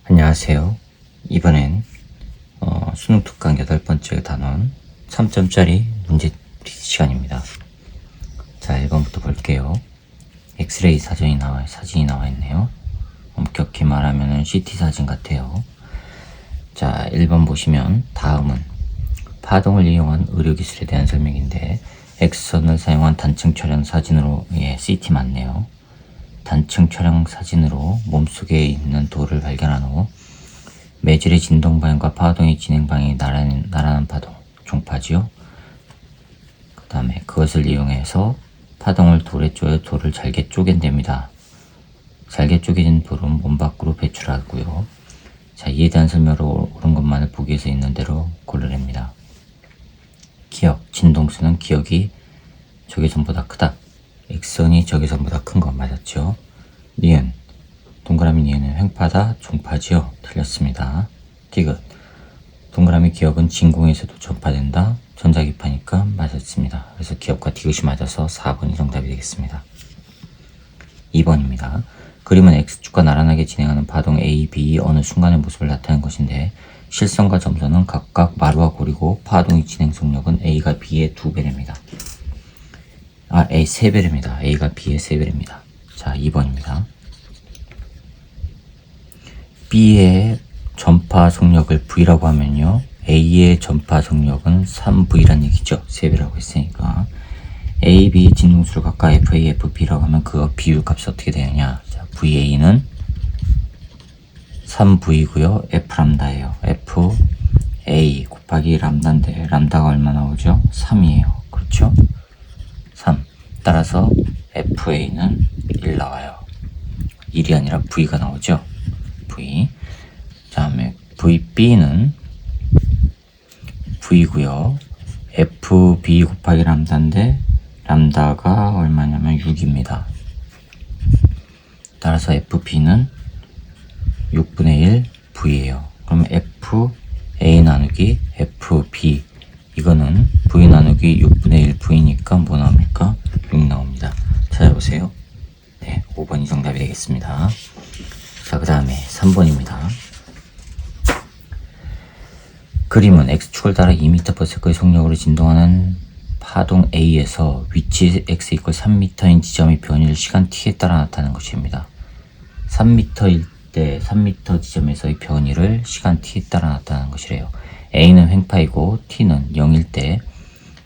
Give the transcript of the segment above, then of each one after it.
안녕하세요. 이번엔 수능 특강 8번째 단원 3점짜리 문제 시간입니다. 자, 1번부터 볼게요. 엑스레이 사진이 나와 있네요. 엄격히 말하면 CT 사진 같아요. 자, 1번 보시면 다음은 파동을 이용한 의료기술에 대한 설명인데 X선을 사용한 단층 촬영 사진으로 CT 맞네요. 단층 촬영 사진으로 몸속에 있는 돌을 발견한 후 매질의 진동 방향과 파동의 진행 방향이 나란한 파동, 종파지요. 그 다음에 그것을 이용해서 파동을 돌에 쪼여 돌을 잘게 쪼갠답니다. 잘게 쪼개진 돌은 몸 밖으로 배출하고요. 자, 이에 대한 설명을 옳은 것만을 보기에서 있는 대로 고르랍니다. 기억, 진동수는 기억이 적외선보다 크다. X선이 적외선보다 큰 거 맞았죠? 니은, 동그라미 니은은 횡파다, 종파지요? 틀렸습니다. 디귿, 동그라미 기억은 진공에서도 전파된다, 전자기파니까 맞았습니다. 그래서 기억과 디귿이 맞아서 4번이 정답이 되겠습니다. 2번입니다. 그림은 X축과 나란하게 진행하는 파동 A, B 어느 순간의 모습을 나타낸 것인데 실선과 점선은 각각 마루와 고리고 파동의 진행 속력은 A가 B의 2배랍니다. A 3배랍니다. A가 B의 3배랍니다. 자, 2번입니다. B의 전파 속력을 V라고 하면요, A의 전파 속력은 3V란 얘기죠. 3배라고 했으니까. A, B 진동수를 각각 FA, FB라고 하면 그 비율값이 어떻게 되느냐. 자, VA는 3V고요. F람다예요. FA 곱하기 람다인데 람다가 얼마 나오죠? 3이에요. 그렇죠? 3. 따라서 FA는 1 나와요. 1이 아니라 V가 나오죠. V. 다음에 VB는 V고요. FB 곱하기 람다인데 람다가 얼마냐면 6입니다. 따라서 FB는 6분의 1 V예요. 그럼 FA 나누기 FB, 이거는 V 나누기 6분의 1 V니까 뭐 나옵니까? 6 나옵니다. 찾아보세요. 네, 5번이 정답이 되겠습니다. 자, 그 다음에 3번입니다. 그림은 X축을 따라 2m/s의 속력으로 진동하는 파동 A에서 위치 x = 3m인 지점의 변이를 시간 t에 따라 나타내는 것입니다. 3m일 때 3m 지점에서의 변이를 시간 t에 따라 나타내는 것이래요. A는 횡파이고 t는 0일 때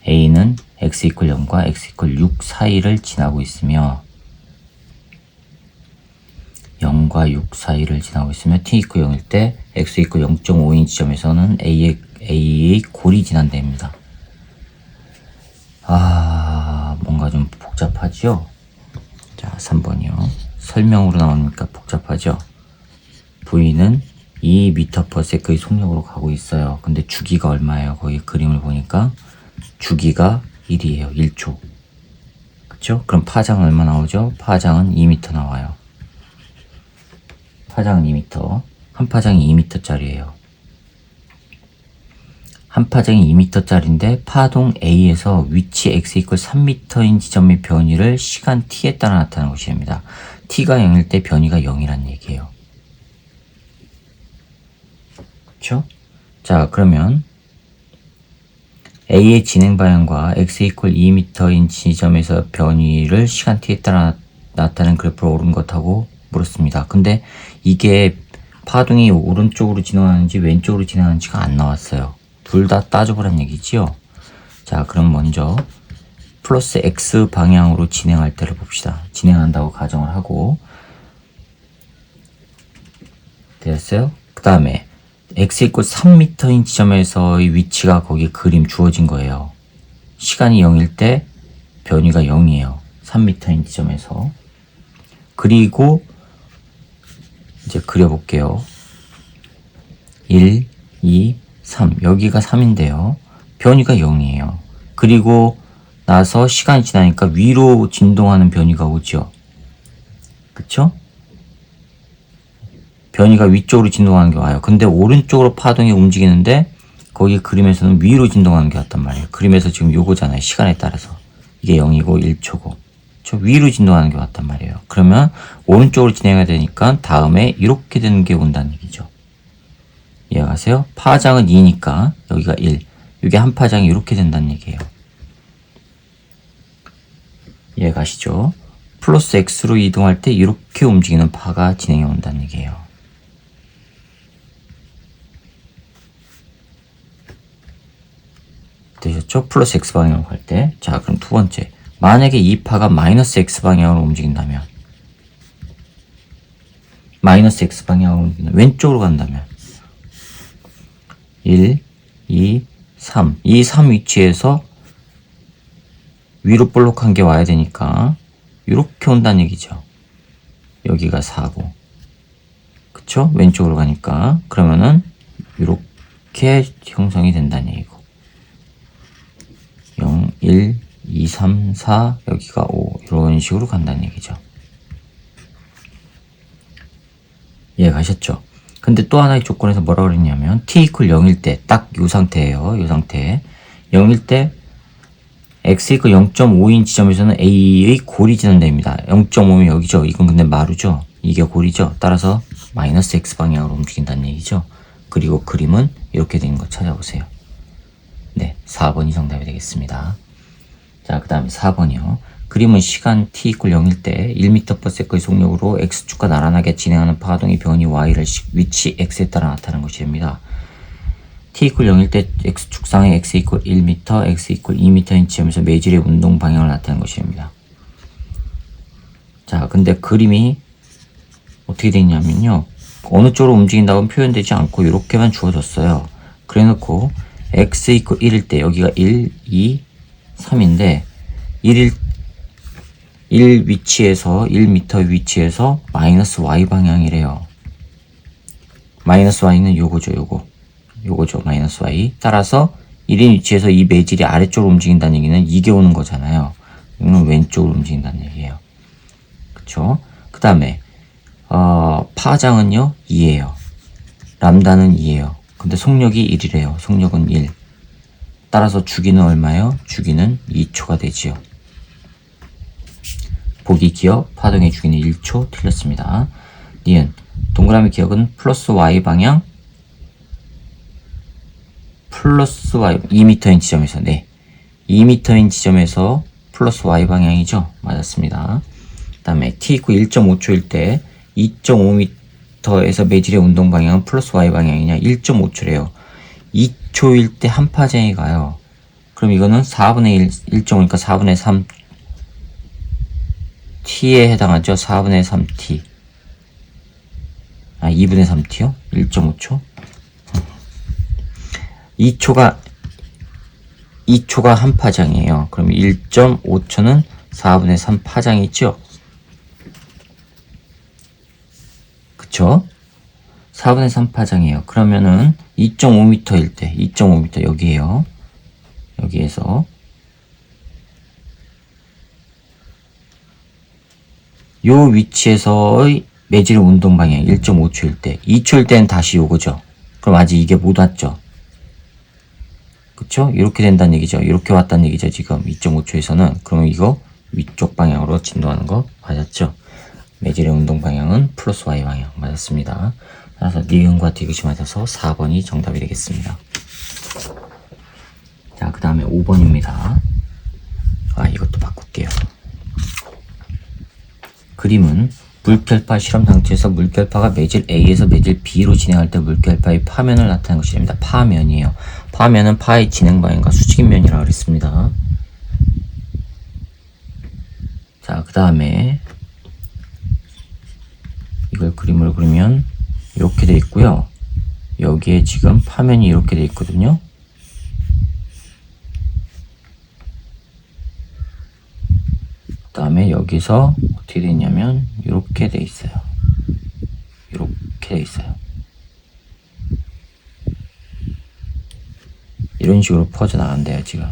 A는 x = 0과 x = 6 사이를 지나고 있으며 0과 6 사이를 지나고 있으며 t = 0일 때 x = 0.5인 지점에서는 A의 골이 지난답니다. 뭔가 좀 복잡하죠? 자, 3번이요. 설명으로 나오니까 복잡하죠? V는 2m/s의 속력으로 가고 있어요. 근데 주기가 얼마예요? 거기 그림을 보니까 주기가 1이에요. 1초. 그쵸? 그럼 파장은 얼마 나오죠? 파장은 2m 나와요. 파장은 2m. 한 파장이 2m짜리예요. 한 파장이 2m짜리인데 파동 A에서 위치 x = 3m인 지점의 변이를 시간 t에 따라 나타내는 것입니다. t가 0일 때 변이가 0이란 얘기예요. 그쵸? 자, 그러면 A의 진행 방향과 x = 2m인 지점에서 변이를 시간 t에 따라 나타내는 그래프를 옳은 것하고 물었습니다. 근데 이게 파동이 오른쪽으로 진행하는지 왼쪽으로 진행하는지가 안 나왔어요. 둘 다 따져보란 얘기지요. 자, 그럼 먼저 플러스 x 방향으로 진행할 때를 봅시다. 진행한다고 가정을 하고 됐어요? 그 다음에 x = 3m인 지점에서의 위치가 거기 그림 주어진 거예요. 시간이 0일 때 변이가 0이에요. 3m인 지점에서. 그리고 이제 그려볼게요. 1, 2, 3. 여기가 3인데요. 변이가 0이에요. 그리고 나서 시간이 지나니까 위로 진동하는 변이가 오죠. 그쵸? 변이가 위쪽으로 진동하는 게 와요. 근데 오른쪽으로 파동이 움직이는데 거기 그림에서는 위로 진동하는 게 왔단 말이에요. 그림에서 지금 요거잖아요. 시간에 따라서. 이게 0이고 1초고. 저 위로 진동하는 게 왔단 말이에요. 그러면 오른쪽으로 진행해야 되니까 다음에 이렇게 되는 게 온다는 얘기죠. 이해가세요? 파장은 2니까 여기가 1. 이게 한 파장이 이렇게 된다는 얘기예요. 이해가시죠? 플러스 x로 이동할 때 이렇게 움직이는 파가 진행해 온다는 얘기예요. 되셨죠? 플러스 x 방향으로 갈 때. 자, 그럼 두 번째. 만약에 이 파가 마이너스 x 방향으로 움직인다면, 마이너스 x 방향으로 움직이는 왼쪽으로 간다면 1, 2, 3. 이 3 위치에서 위로 볼록한 게 와야 되니까 이렇게 온다는 얘기죠. 여기가 4고, 그쵸? 왼쪽으로 가니까. 그러면은 이렇게 형성이 된다는 얘기고, 0, 1, 2, 3, 4, 여기가 5. 이런 식으로 간다는 얘기죠. 이해가셨죠? 근데 또 하나의 조건에서 뭐라고 그랬냐면 t equal 0일 때 딱 이 상태예요. 이 상태. 0일 때 x equal 0.5인 지점에서는 a의 골이 지난답니다. 0.5면 여기죠. 이건 근데 마루죠. 이게 골이죠. 따라서 마이너스 x 방향으로 움직인다는 얘기죠. 그리고 그림은 이렇게 된 거 찾아보세요. 네, 4번이 정답이 되겠습니다. 자, 그 다음에 4번이요. 그림은 시간 t equal 0일 때 1m/s의 속력으로 x축과 나란하게 진행하는 파동의 변이 y를 위치 x에 따라 나타나는 것이 됩니다. t equal 0일 때 x축상의 x equal 1m, x equal 2m인 지점에서 매질의 운동 방향을 나타내는 것이 됩니다. 자, 근데 그림이 어떻게 되냐면요. 어느 쪽으로 움직인다고는 표현되지 않고 이렇게만 주어졌어요. 그래 놓고 x equal 1일 때 여기가 1, 2, 3인데 1 위치에서 1m 위치에서 마이너스 y 방향이래요. 마이너스 y는 요거죠. 요거죠. 마이너스 y. 따라서 1인 위치에서 이 매질이 아래쪽으로 움직인다는 얘기는 이게 오는 거잖아요. 이거는 왼쪽으로 움직인다는 얘기예요. 그쵸? 그 다음에 파장은요 2예요. 람다는 2예요. 근데 속력이 1이래요. 속력은 1. 따라서 주기는 얼마예요? 주기는 2초가 되지요. 보기 기억, 파동의 주기는 1초. 틀렸습니다. 니은, 동그라미 기억은 플러스 y 방향, 플러스 y, 2m인 지점에서, 네. 2m인 지점에서 플러스 y 방향이죠. 맞았습니다. 그 다음에 t equal 1.5초일 때 2.5m에서 매질의 운동 방향은 플러스 y 방향이냐? 1.5초래요. 2초일 때 한 파장이 가요. 그럼 이거는 4분의 1, 1.5니까 4분의 3 t에 해당하죠. 4분의 3t. 2분의 3t요? 1.5초? 2초가 한 파장이에요. 그럼 1.5초는 4분의 3 파장이죠? 그쵸? 4분의 3 파장이에요. 그러면은 2.5m일 때, 2.5m 여기에요. 여기에서 요 위치에서의 매질의 운동 방향 1.5초일 때, 2초일 때는 다시 요거죠. 그럼 아직 이게 못 왔죠. 그쵸? 이렇게 된다는 얘기죠. 이렇게 왔다는 얘기죠. 지금 2.5초에서는. 그러면 이거 위쪽 방향으로 진동하는 거 맞았죠? 매질의 운동 방향은 플러스 y 방향 맞았습니다. 따라서 니은과 디귿이 맞아서 4번이 정답이 되겠습니다. 자, 그 다음에 5번입니다. 이것도 바꿀게요. 그림은 물결파 실험 상태에서 물결파가 매질 A에서 매질 B로 진행할 때 물결파의 파면을 나타내는 것이 됩니다. 파면이에요. 파면은 파의 진행 방향과 수직면이라고 그랬습니다. 자, 그 다음에 이걸 그림을 그리면 이렇게 돼 있고요. 여기에 지금 파면이 이렇게 돼 있거든요. 그 다음에 여기서 어떻게 돼 있냐면 이렇게 돼 있어요. 이렇게 돼 있어요. 이런 식으로 퍼져나간대요 지금.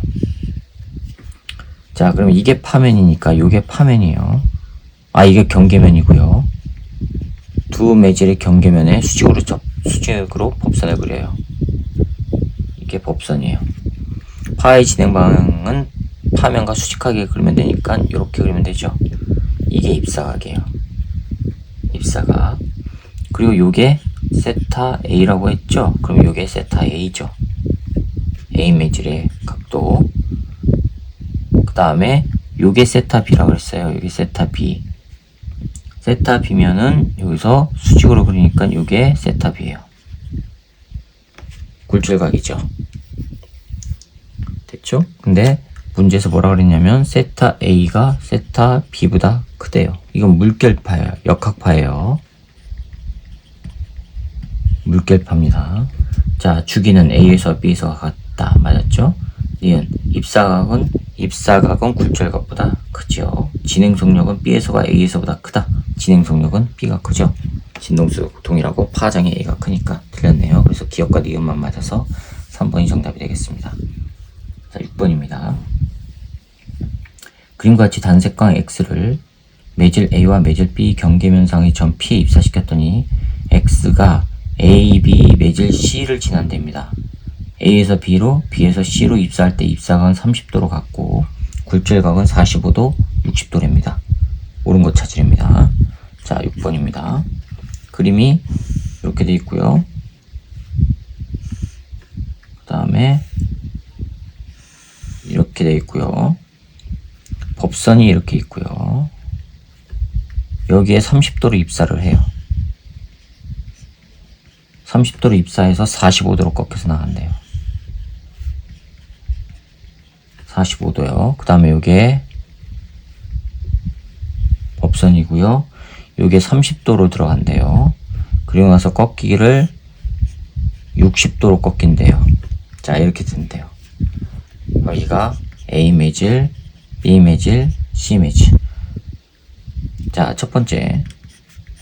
자, 그럼 이게 파면이니까 이게 파면이에요. 이게 경계면이고요. 두 매질의 경계면에 수직으로 법선을 그려요. 이게 법선이에요. 파의 진행 방향은 파면과 수직하게 그리면 되니까 이렇게 그리면 되죠. 이게 입사각이에요. 입사각. 그리고 요게 세타 A라고 했죠? 그럼 요게 세타 A죠. A 매질의 각도. 그 다음에 요게 세타 B라고 했어요. 요게 세타 B. 세타 B면은 여기서 수직으로 그리니까 요게 세타 B예요. 굴절각이죠. 됐죠? 근데 문제에서 뭐라 그랬냐면 세타 A가 세타 B보다 크대요. 이건 물결파예요. 역학파예요. 물결파입니다. 자, 주기는 A에서 B에서 같다. 맞았죠? 니은 입사각은 굴절각보다 크죠. 진행속력은 B에서가 A에서보다 크다. 진행속력은 B가 크죠. 진동수 동일하고 파장이 A가 크니까 틀렸네요. 그래서 기억과 니은만 맞아서 3번이 정답이 되겠습니다. 자, 6번입니다. 그림과 같이 단색광 X를 매질 A와 매질 B 경계면상의 점 P에 입사시켰더니 X가 A, B, 매질 C를 지난답니다. A에서 B로, B에서 C로 입사할 때 입사각은 30도로 같고 굴절각은 45도, 60도랍니다. 옳은 것 찾으랍니다. 자, 6번입니다. 그림이 이렇게 되어 있고요. 그 다음에 이렇게 되어 있고요. 법선이 이렇게 있고요. 여기에 30도로 입사를 해요. 30도로 입사해서 45도로 꺾여서 나간대요. 45도요. 그 다음에 요게 법선이고요. 요게 30도로 들어간대요. 그리고 나서 꺾기를 60도로 꺾인대요. 자, 이렇게 된대요. 여기가 A 매질, B 매질, C 매질. 자, 첫 번째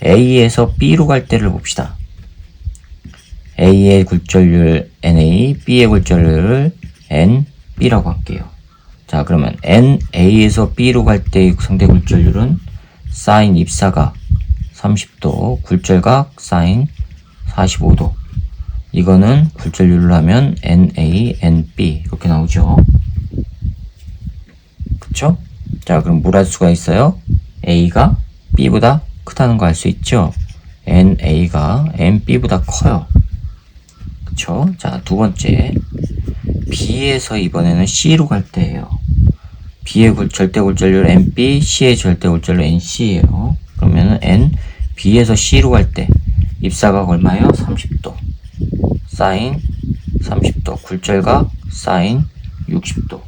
A에서 B로 갈 때를 봅시다. A의 굴절률 NA, B의 굴절률을 NB라고 할게요. 자, 그러면 NA에서 B로 갈 때의 상대 굴절률은 사인 입사각 30도, 굴절각 사인 45도. 이거는 굴절률로 하면 NA, NB 이렇게 나오죠. 그쵸? 자, 그럼 뭘 할 수가 있어요? A가 B보다 크다는 거 알 수 있죠? NA가 NB보다 커요. 그쵸? 자, 두 번째 B에서 이번에는 C로 갈 때예요. B의 절대 굴절률 NB, C의 절대 굴절률 NC예요. 그러면은 B에서 C로 갈 때 입사각 얼마예요? 30도. 사인 30도. 굴절각 사인 60도.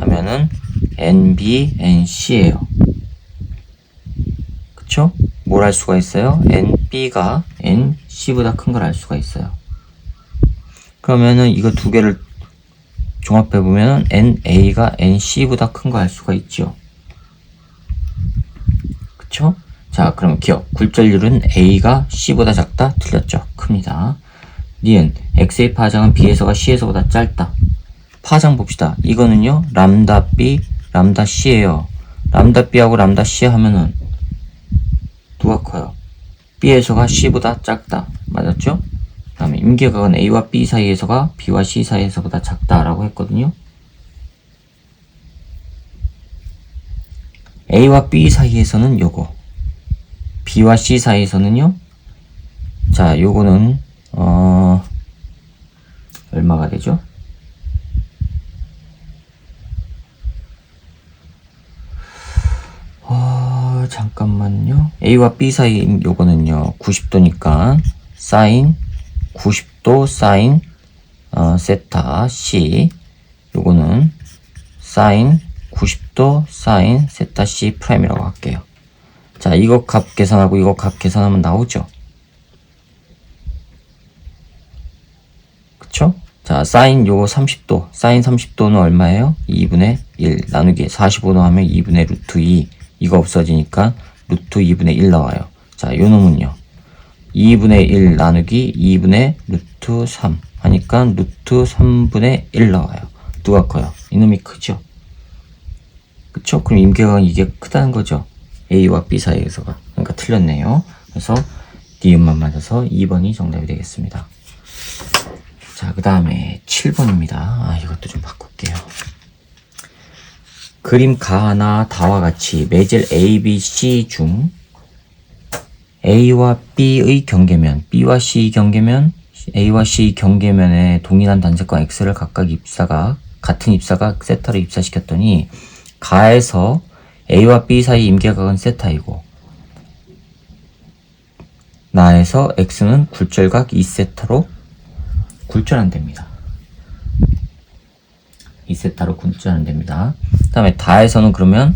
하면은 NB, NC예요. 그쵸? 뭘 알 수가 있어요? NB가 NC보다 큰 걸 알 수가 있어요. 그러면은 이거 두 개를 종합해보면 NA가 NC보다 큰 거 알 수가 있죠. 그쵸? 자, 그럼 기억. 굴절률은 A가 C보다 작다? 틀렸죠. 큽니다. 니은 X의 파장은 B에서가 C에서보다 짧다. 파장 봅시다. 이거는요, 람다 B, 람다 C예요. 람다 B하고 람다 C 하면은 누가 커요? B에서가 C보다 작다. 맞았죠? 그 다음에 임계각은 A와 B 사이에서가 B와 C 사이에서보다 작다라고 했거든요. A와 B 사이에서는 요거, B와 C 사이에서는요. 자, 요거는 얼마가 되죠? 잠깐만요. A와 B 사이 요거는요 90도니까 사인 90도 사인 세타 C, 요거는 사인 90도 사인 세타 C 프라임이라고 할게요. 자, 이거 값 계산하고 이거 값 계산하면 나오죠. 그쵸? 자, 사인 요거 30도, 사인 30도는 얼마예요? 2분의 1 나누기 45도 하면 2분의 루트 2. 이거 없어지니까 루트 2분의 1 나와요. 자, 요 놈은요 2분의 1 나누기 2분의 루트 3 하니까 루트 3분의 1 나와요. 누가 커요? 이놈이 크죠? 그쵸? 그럼 임계각은 이게 크다는 거죠. A와 B 사이에서가. 그러니까 틀렸네요. 그래서 니은만 맞아서 2번이 정답이 되겠습니다. 자, 그 다음에 7번입니다. 이것도 좀 바꿀게요. 그림 가나 다와 같이 매질 A, B, C 중 A와 B의 경계면, B와 C 경계면, A와 C 경계면에 동일한 단색광 X를 각각 같은 입사가 세타로 입사시켰더니, 가에서 A와 B 사이 임계각은 세타이고, 나에서 X는 굴절각 2세타로 굴절한답니다. 2세타로 굴절한답니다. 그 다음에 다에서는 그러면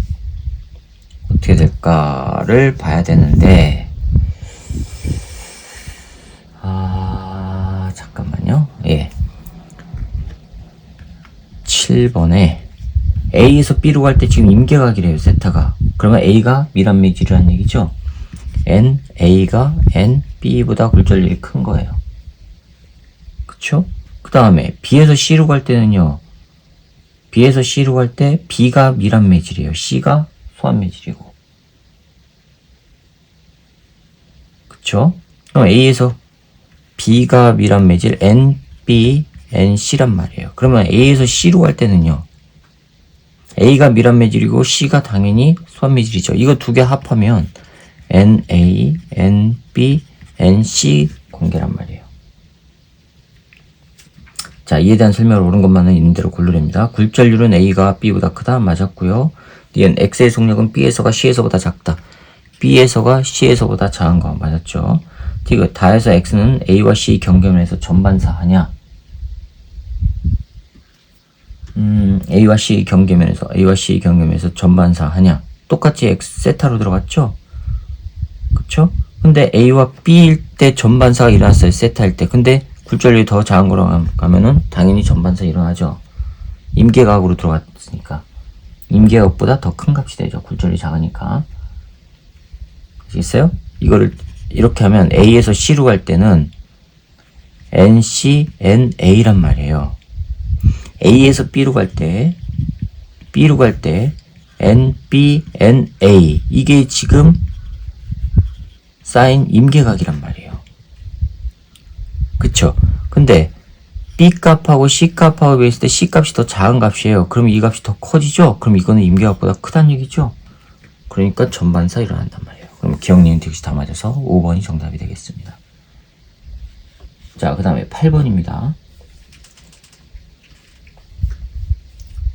어떻게 될까를 봐야 되는데, 잠깐만요. 예. 7번에 A에서 B로 갈 때 지금 임계각이래요, 세타가. 그러면 A가 미란매질이라는 얘기죠. A가 B보다 굴절률이 큰 거예요. 그쵸? 그 다음에 B에서 C로 갈 때는요, B에서 C로 갈 때 B가 미란매질이에요. C가 소환매질이고. 그쵸? 그럼 A에서 B가 미란매질 NB, NC란 말이에요. 그러면 A에서 C로 갈 때는요, A가 미란매질이고 C가 당연히 소환매질이죠. 이거 두 개 합하면 NA, NB, NC 관계란 말이에요. 자, 이에 대한 설명을 옳은 것만은 있는 대로 고르랍니다. 굴절률은 A가 B보다 크다. 맞았고요. 니은 X의 속력은 B에서가 C에서보다 작다. B에서가 C에서보다 작은 거 맞았죠. 디귿 다에서 X는 A와 C 경계면에서 전반사하냐? A와 C 경계면에서 전반사하냐? 똑같이 X 세타로 들어갔죠? 그쵸? 근데 A와 B일 때 전반사가 일어났어요. 세타일 때. 근데 굴절률이 더 작은 거로 가면은 당연히 전반사 일어나죠. 임계각으로 들어갔으니까. 임계각보다 더 큰 값이 되죠. 굴절률이 작으니까. 아시겠어요? 이거를 이렇게 하면 A에서 C로 갈 때는 NC, NA란 말이에요. A에서 B로 갈 때 NB, NA. 이게 지금 사인 임계각이란 말이에요. 그쵸? 근데 B 값하고 C 값하고 비했을 때 C 값이 더 작은 값이에요. 그럼 이 값이 더 커지죠? 그럼 이거는 임계각보다 크다는 얘기죠? 그러니까 전반사 일어난단 말이에요. 그럼 기억, 니은, 디귿이 다 맞아서 5번이 정답이 되겠습니다. 자, 그 다음에 8번입니다.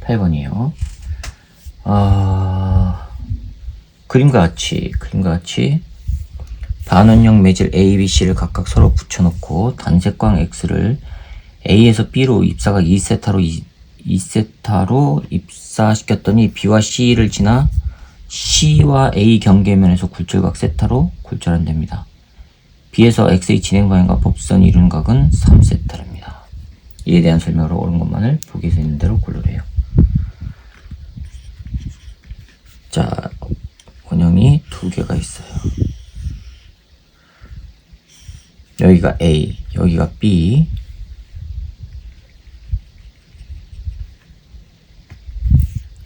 8번이에요. 그림과 같이 반원형 매질 A, B, C를 각각 서로 붙여놓고 단색광 X를 A에서 B로 입사각 2세타로 입사시켰더니 B와 C를 지나 C와 A 경계면에서 굴절각 세타로 굴절한답니다. B에서 X의 진행 방향과 법선이 이루는 각은 3세타랍니다. 이에 대한 설명으로 옳은 것만을 보기에서 있는 대로 고르래요. 자, 원형이 두 개가 있어요. 여기가 A, 여기가 B.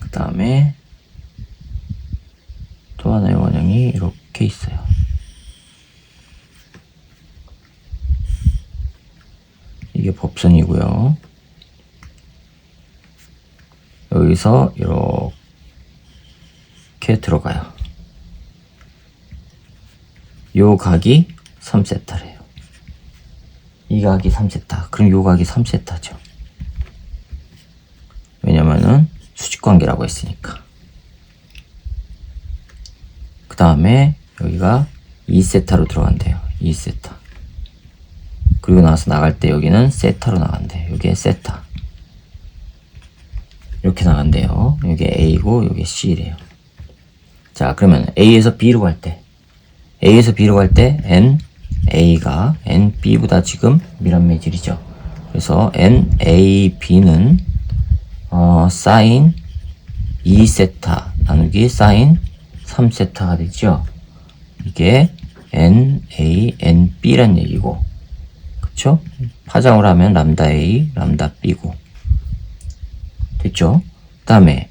그 다음에 또 하나의 원형이 이렇게 있어요. 이게 법선이고요. 여기서 이렇게 들어가요. 요 각이 3세타래요. 이 각이 3세타. 그럼 요 각이 3세타죠. 왜냐면은 수직관계라고 했으니까. 그 다음에 여기가 2세타로 들어간대요. 2세타. 그리고 나서 나갈 때 여기는 세타로 나간대요. 여기에 세타. 이렇게 나간대요. 여기 A고 여기 C래요. 자, 그러면 A에서 B로 갈 때 A가 NB보다 지금 미란매질이죠. 그래서 NAB는 사인 2세타 나누기 사인 3세타가 되죠. 이게 NANB란 얘기고, 그쵸? 파장을 하면 람다 A, 람다 B고. 됐죠? 그 다음에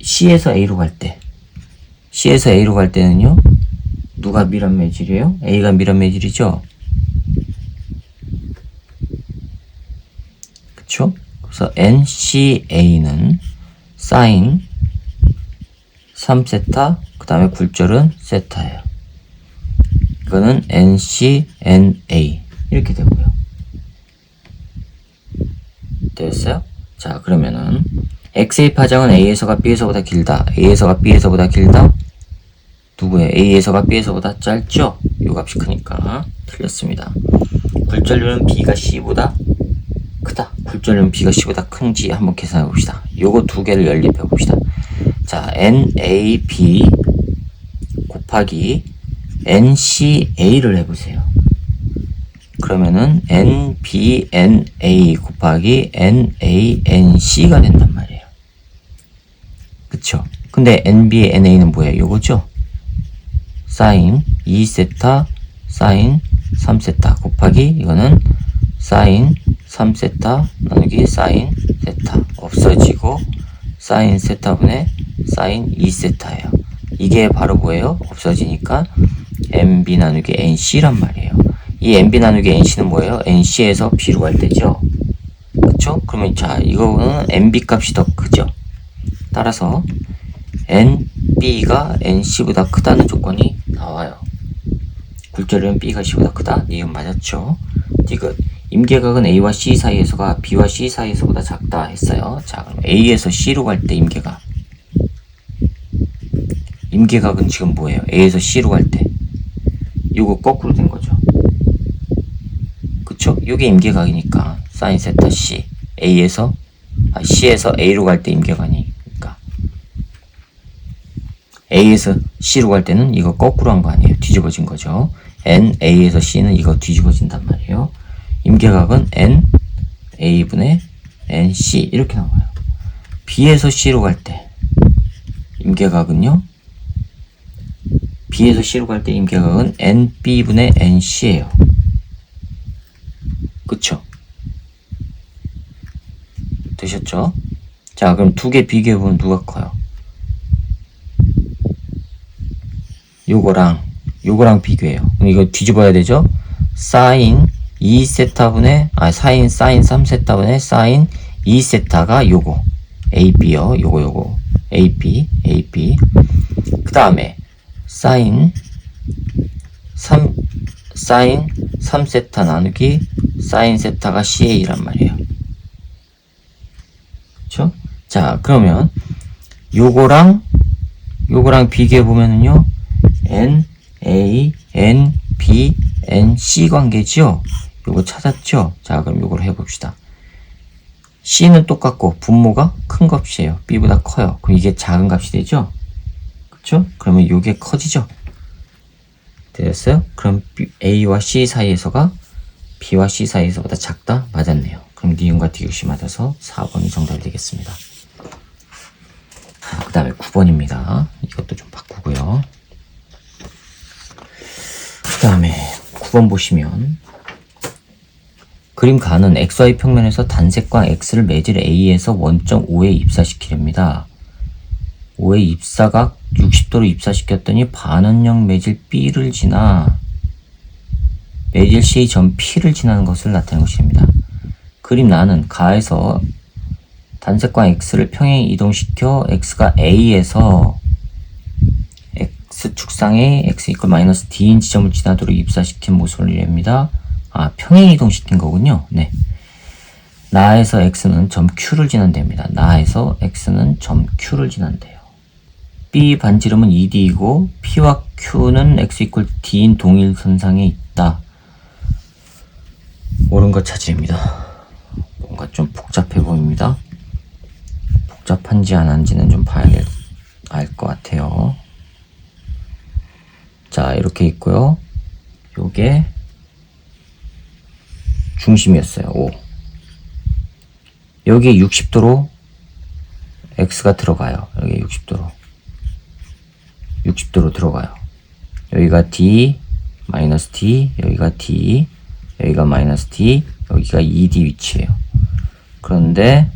C에서 A로 갈 때는요, 누가 미란매질이에요? A가 미란매질이죠? 그쵸? 그래서 NCA는 사인 3세타, 그 다음에 굴절은 세타예요. 이거는 NC, NA 이렇게 되고요. 됐어요? 자, 그러면은 XA 파장은 A에서가 B에서보다 길다. A에서가 B에서보다 길다. 누구예요? A에서가 B에서보다 짧죠? 요 값이 크니까 틀렸습니다. 굴절률은 B가 C보다 크다. 굴절률은 B가 C보다 큰지 한번 계산해 봅시다. 요거 두 개를 연립해 봅시다. 자, NAB 곱하기 NCA를 해보세요. 그러면은 NBNA 곱하기 NANC가 된단 말이에요. 그쵸? 근데 NBNA는 뭐예요? 요거죠? 사인 2세타 사인 3세타 곱하기 이거는 사인 3세타 나누기 사인 세타 없어지고 사인 세타분의 사인 2세타예요. 이게 바로 뭐예요? 없어지니까 NB 나누기 NC란 말이에요. 이 NB 나누기 NC는 뭐예요? NC에서 B로 갈 때죠. 그쵸? 그러면 자, 이거는 NB 값이 더 크죠. 따라서 NB가 NC보다 크다는 조건이 나와요. 굴절률은 B가 C보다 크다. 니은 맞았죠? 디귿. 임계각은 A와 C 사이에서가 B와 C 사이에서보다 작다 했어요. 자, 그럼 A에서 C로 갈 때 임계각은 지금 뭐예요? A에서 C로 갈 때 요거 거꾸로 된 거죠. 그쵸? 요게 임계각이니까 사인 세타 C C에서 A로 갈 때 임계각이니까 A에서 C로 갈 때는 이거 거꾸로 한 거 아니에요? 뒤집어진 거죠. N A에서 C는 이거 뒤집어진단 말이에요. 임계각은 N A분의 N C 이렇게 나와요. B에서 C로 갈 때 임계각은요. B에서 C로 갈 때 임계각은 NB분의 NC예요. 그쵸? 되셨죠? 자, 그럼 두 개 비교해보면 누가 커요? 요거랑 비교해요. 그럼 이거 뒤집어야 되죠? 사인 2세타분의 사인 3세타분의 사인 2세타가 요거 AB요. 요거 AB 그 다음에 사인 3세타 나누기 사인 세타가 CA란 말이에요. 그쵸? 자, 그러면 요거랑 비교해 보면은요. N, A, N, B, N, C 관계죠? 요거 찾았죠? 자, 그럼 요걸 해봅시다. C는 똑같고 분모가 큰 값이에요. B보다 커요. 그럼 이게 작은 값이 되죠? 그쵸? 그러면 요게 커지죠? 됐어요? 그럼 A와 C 사이에서가 B와 C 사이에서보다 작다? 맞았네요. 그럼 니은과 디귿이 맞아서 4번이 정답이 되겠습니다. 그 다음에 9번입니다. 이것도 좀 바꾸고요. 그 다음에 9번 보시면 그림 가는 XY 평면에서 단색광 X를 매질 A에서 원점 O에 입사시키렵니다. O의 입사각 60도로 입사시켰더니 반원형 매질 B를 지나 매질 C의 점 P를 지나는 것을 나타내는 것입니다. 그림 나는 가에서 단색광 X를 평행에 이동시켜 X가 A에서 X축상에 X = D인 지점을 지나도록 입사시킨 모습을 이랍니다. 평행 이동시킨 거군요. 네. 나에서 X는 점 Q를 지난답니다. 나에서 X는 점 Q를 지난대요. B 반지름은 2D이고 P와 Q는 X = D인 동일선상에 있다. 옳은 것 찾으랍니다. 뭔가 좀 복잡해 보입니다. 복잡한지 안 한지는 좀 봐야 알 것 같아요. 자, 이렇게 있고요. 요게 중심이었어요. O. 여기에 60도로 X가 들어가요. 여기 60도로 들어가요. 여기가 D, -D, 여기가 D, 여기가 -D, 여기가 2D 위치예요. 그런데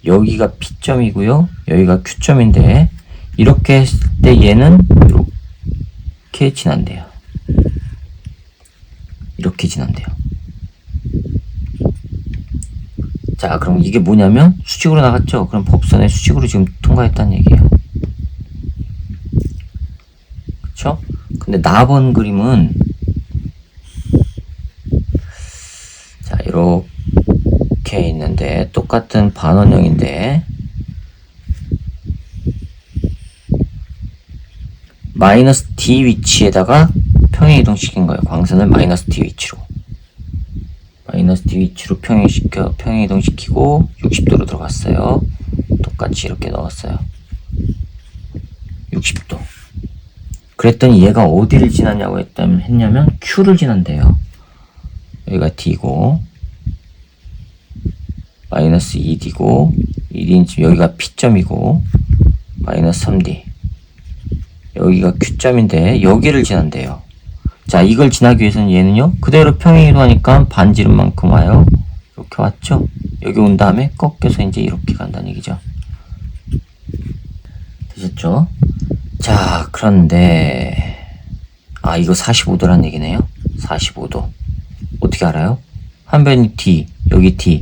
여기가 P점이고요. 여기가 Q점인데 이렇게 했을 때 얘는 이렇게 지난대요. 이렇게 지난대요. 자, 그럼 이게 뭐냐면 수직으로 나갔죠? 그럼 법선의 수직으로 지금 통과했다는 얘기예요. 그쵸? 근데 나번 그림은 자, 이렇게 있는데 똑같은 반원형인데 마이너스 D 위치에다가 평행 이동시킨 거예요. 광선을 마이너스 D 위치로. 마이너스 D 위치로 평행 이동시키고 60도로 들어갔어요. 똑같이 이렇게 넣었어요. 60도. 그랬더니 얘가 어디를 지났냐고 했냐면 Q를 지난대요. 여기가 D고 마이너스 2D고 1인치 여기가 P점이고 마이너스 3D 여기가 Q점인데 여기를 지난대요. 자, 이걸 지나기 위해서는 얘는요 그대로 평행 이동하니까 반지름만큼 와요. 이렇게 왔죠. 여기 온 다음에 꺾여서 이제 이렇게 간다는 얘기죠. 되셨죠? 자, 그런데 이거 45도란 얘기네요. 45도 어떻게 알아요? 한 변이 D, 여기 D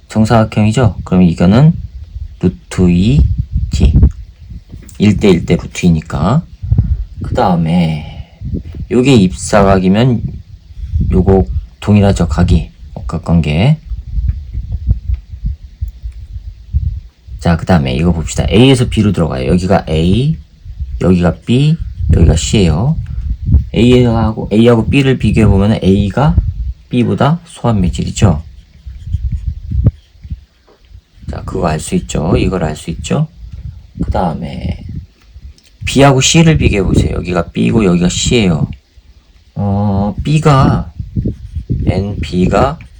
정사각형이죠? 그럼 이거는 루트 2 D 1대 1대 루트 2니까 그 다음에 요게 입사각이면 요거 동일하죠. 각이 억각관계. 자, 그 다음에 이거 봅시다. A에서 B로 들어가요. 여기가 A, 여기가 B, 여기가 C예요. A하고 B를 비교해보면 A가 B보다 소환매질이죠. 자, 그거 알 수 있죠. 이걸 알 수 있죠. 그 다음에 B하고 C를 비교해보세요. 여기가 B고 여기가 C예요. B가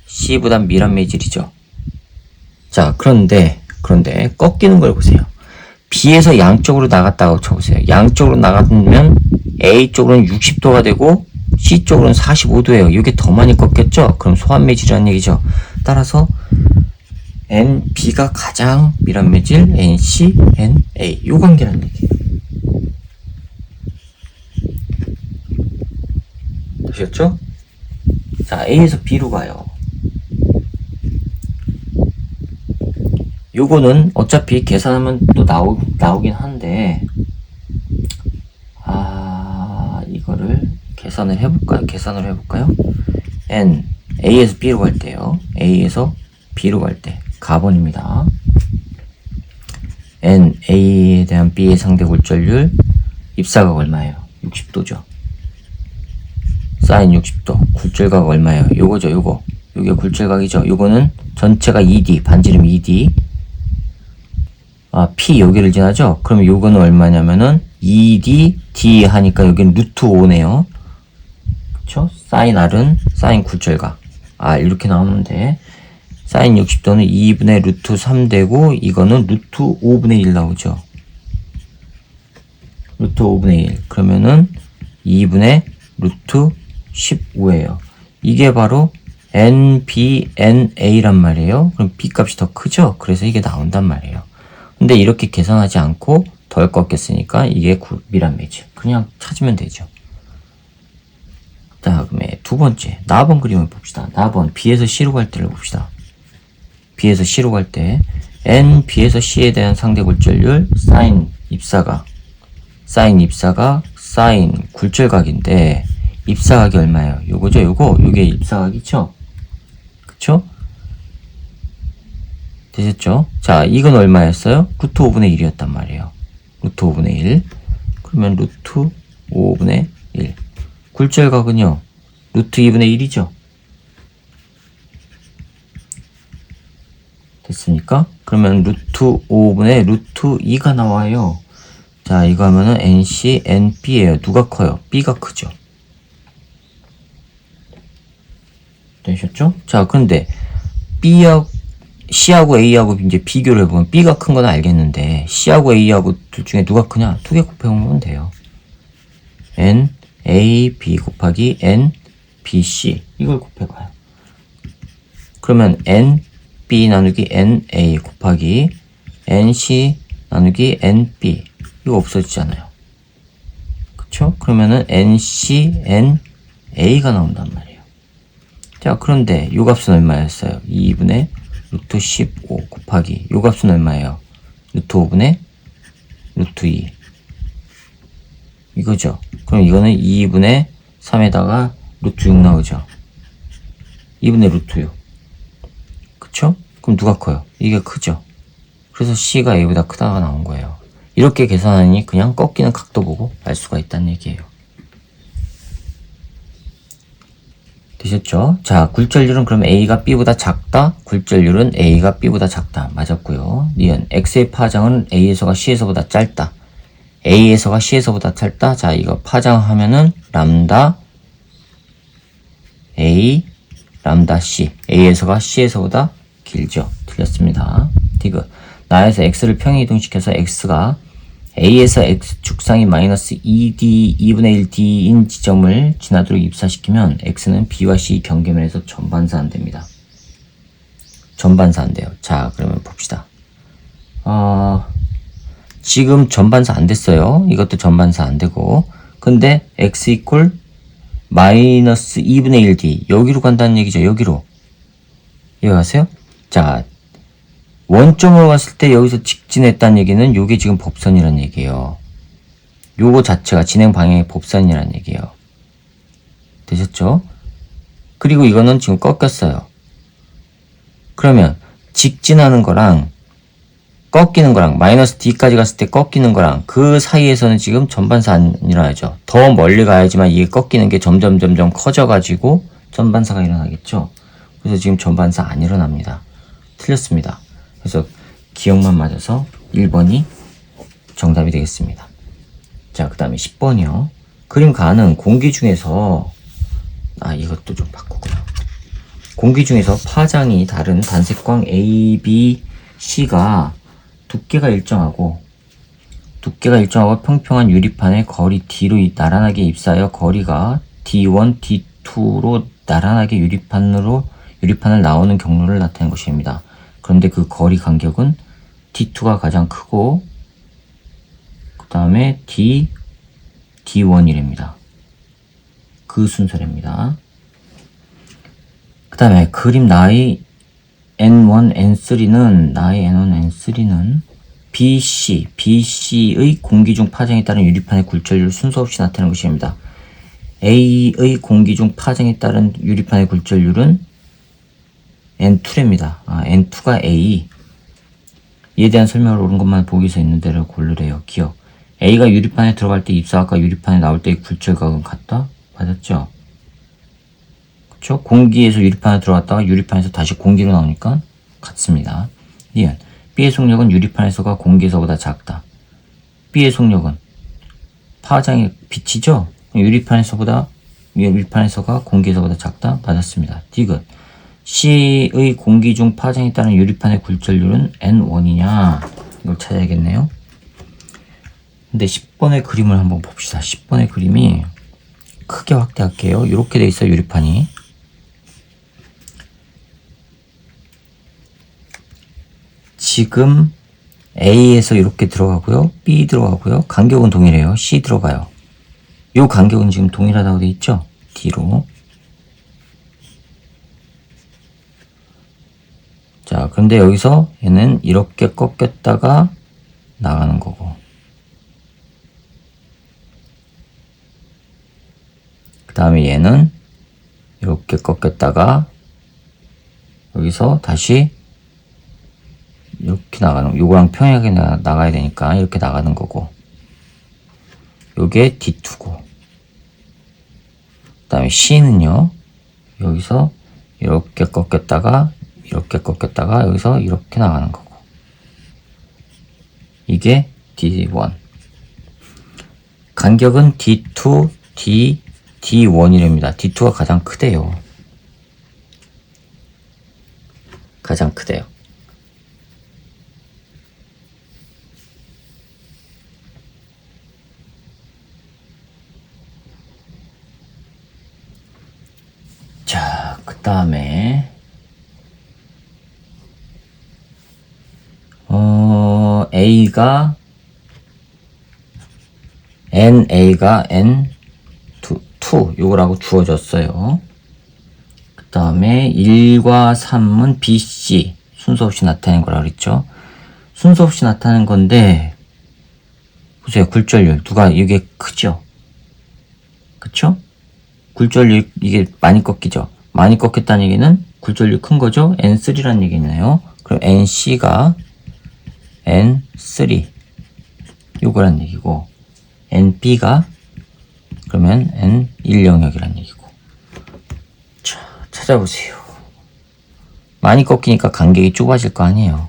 C보다 밀한 매질이죠. 자, 그런데 꺾이는 걸 보세요. B에서 양쪽으로 나갔다고 쳐보세요. 양쪽으로 나가면 A 쪽으로는 60도가 되고 C 쪽으로는 45도예요. 이게 더 많이 꺾였죠? 그럼 소환매질이라는 얘기죠. 따라서 NB가 가장 밀한 매질, NC, NA 요 관계라는 얘기예요. 되셨죠? 자, A에서 B로 가요. 요거는 어차피 계산하면 또 나오긴 한데 이거를 계산을 해볼까요? N A에서 B로 갈 때요. A에서 B로 갈 때 가번입니다. N A에 대한 B의 상대 골절률 입사각 얼마예요? 60도죠. 사인 60도 굴절각 얼마예요? 요거죠. 요게 굴절각이죠. 요거는 전체가 2D 반지름 2D P 여기를 지나죠? 그럼 요거는 얼마냐면은 2D D 하니까 여기는 루트 5네요. 그쵸? 사인 R은 사인 굴절각 R 이렇게 나오면 돼. 사인 60도는 2분의 루트 3 되고 이거는 루트 5분의 1 나오죠. 루트 5분의 1 그러면은 2분의 루트 15예요. 이게 바로 NBNA란 말이에요. 그럼 B 값이 더 크죠? 그래서 이게 나온단 말이에요. 근데 이렇게 계산하지 않고 덜 꺾였으니까 이게 밀한 매질. 그냥 찾으면 되죠. 자, 그러면 두 번째 나번 그림을 봅시다. 나번 B에서 C로 갈 때를 봅시다. B에서 C로 갈 때 N B에서 C에 대한 상대 굴절률 사인 입사각 사인 굴절각인데 입사각이 얼마예요? 요거죠. 요게 입사각이죠. 그쵸? 되셨죠? 자, 이건 얼마였어요? 루트 5분의 1이었단 말이에요. 루트 5분의 1. 그러면 루트 5분의 1. 굴절각은요, 루트 2분의 1이죠. 됐습니까? 그러면 루트 5분의 루트 2가 나와요. 자, 이거 하면은 NC, NB예요. 누가 커요? B가 크죠. 되셨죠? 자, 그런데 C하고 A하고 이제 비교를 해보면 B가 큰 건 알겠는데 C하고 A하고 둘 중에 누가 크냐? 2개 곱해보면 돼요. N, A, B 곱하기 N, B, C 이걸 곱해봐요. 그러면 N, B 나누기 N, A 곱하기 N, C 나누기 N, B 이거 없어지잖아요. 그쵸? 그러면은 N, C, N, A가 나온단 말이에요. 자, 그런데 요 값은 얼마였어요? 2분의 루트 15 곱하기 요 값은 얼마예요? 루트 5분의 루트 2 이거죠. 그럼 이거는 2분의 3에다가 루트 6 나오죠. 2분의 루트 6 그쵸? 그럼 누가 커요? 이게 크죠. 그래서 C가 A보다 크다가 나온 거예요. 이렇게 계산하니 그냥 꺾이는 각도 보고 알 수가 있다는 얘기예요. 되셨죠? 자, 굴절률은 그럼 A가 B보다 작다? 굴절률은 A가 B보다 작다. 맞았고요. 니은 X의 파장은 A에서가 C에서보다 짧다. A에서가 C에서보다 짧다. 자, 이거 파장하면은 람다 A 람다 C. A에서가 C에서보다 길죠. 틀렸습니다. 디귿. 나에서 X를 평행 이동시켜서 X가 A에서 X축상이 마이너스 2D 2분의 1D인 지점을 지나도록 입사시키면 X는 B와 C 경계면에서 전반사 안 됩니다. 전반사 안 돼요. 자, 그러면 봅시다. 지금 전반사 안 됐어요. 이것도 전반사 안 되고. 근데 X 이퀄 마이너스 2분의 1D. 여기로 간다는 얘기죠. 여기로. 이해가세요? 자, 원점으로 갔을 때 여기서 직진했다는 얘기는 요게 지금 법선이라는 얘기예요. 요거 자체가 진행 방향의 법선이라는 얘기예요. 되셨죠? 그리고 이거는 지금 꺾였어요. 그러면 직진하는 거랑 꺾이는 거랑 마이너스 D까지 갔을 때 꺾이는 거랑 그 사이에서는 지금 전반사 안 일어나죠. 더 멀리 가야지만 이게 꺾이는 게 점점 커져가지고 전반사가 일어나겠죠. 그래서 지금 전반사 안 일어납니다. 틀렸습니다. 그래서 기억만 맞아서 1번이 정답이 되겠습니다. 자, 그 다음에 10번이요. 그림 가는 공기 중에서 이것도 좀 바꾸고요. 공기 중에서 파장이 다른 단색광 A, B, C가 두께가 일정하고 평평한 유리판에 거리 D로 나란하게 입사하여 거리가 D1, D2로 나란하게 유리판을 나오는 경로를 나타낸 것입니다. 그런데 그 거리 간격은 D2가 가장 크고 그 다음에 D1이랍니다. 그 순서랍니다. 그 다음에 그림 나이 N1, N3는 BC의 공기 중 파장에 따른 유리판의 굴절률을 순서 없이 나타내는 것입니다. A의 공기 중 파장에 따른 유리판의 굴절률은 N2랍니다. N2가 A. 이에 대한 설명을 옳은 것만 보기서 있는 대로 고르래요. 기억. A가 유리판에 들어갈 때 입사각과 유리판에 나올 때의 굴절각은 같다? 맞았죠? 그쵸? 공기에서 유리판에 들어갔다가 유리판에서 다시 공기로 나오니까 같습니다. 니은 B의 속력은 유리판에서가 공기에서보다 작다. B의 속력은 파장이 빛이죠? 유리판에서가 공기에서보다 작다? 맞았습니다. 디귿. C의 공기 중 파장에 따른 유리판의 굴절률은 N1이냐? 이걸 찾아야겠네요. 근데 10번의 그림을 한번 봅시다. 10번의 그림이 크게 확대할게요. 이렇게 돼 있어요, 유리판이. 지금 A에서 이렇게 들어가고요. B 들어가고요. 간격은 동일해요. C 들어가요. 요 간격은 지금 동일하다고 돼 있죠? D로. 자, 그런데 여기서 얘는 이렇게 꺾였다가 나가는 거고. 그 다음에 얘는 이렇게 꺾였다가 여기서 다시 이렇게 나가는, 요거랑 평행하게 나가야 되니까 이렇게 나가는 거고. 요게 D2고. 그 다음에 C는요, 여기서 이렇게 꺾였다가 여기서 이렇게 나가는 거고. 이게 D1. 간격은 D2, D1이랍니다. D2가 가장 크대요. 가장 크대요. 자, 그 다음에 NA가 N2 요거라고 주어졌어요. 그 다음에 1과 3은 BC 순서 없이 나타내는 거라 그랬죠. 순서 없이 나타내는 건데 보세요. 굴절률 누가 이게 크죠? 그쵸? 굴절률 이게 많이 꺾이죠. 많이 꺾였다는 얘기는 굴절률 큰 거죠. N3라는 얘기네요. 그럼 NC가 N3 요거란 얘기고 NB가 그러면 N1 영역이란 얘기고. 자, 찾아보세요. 많이 꺾이니까 간격이 좁아질 거 아니에요.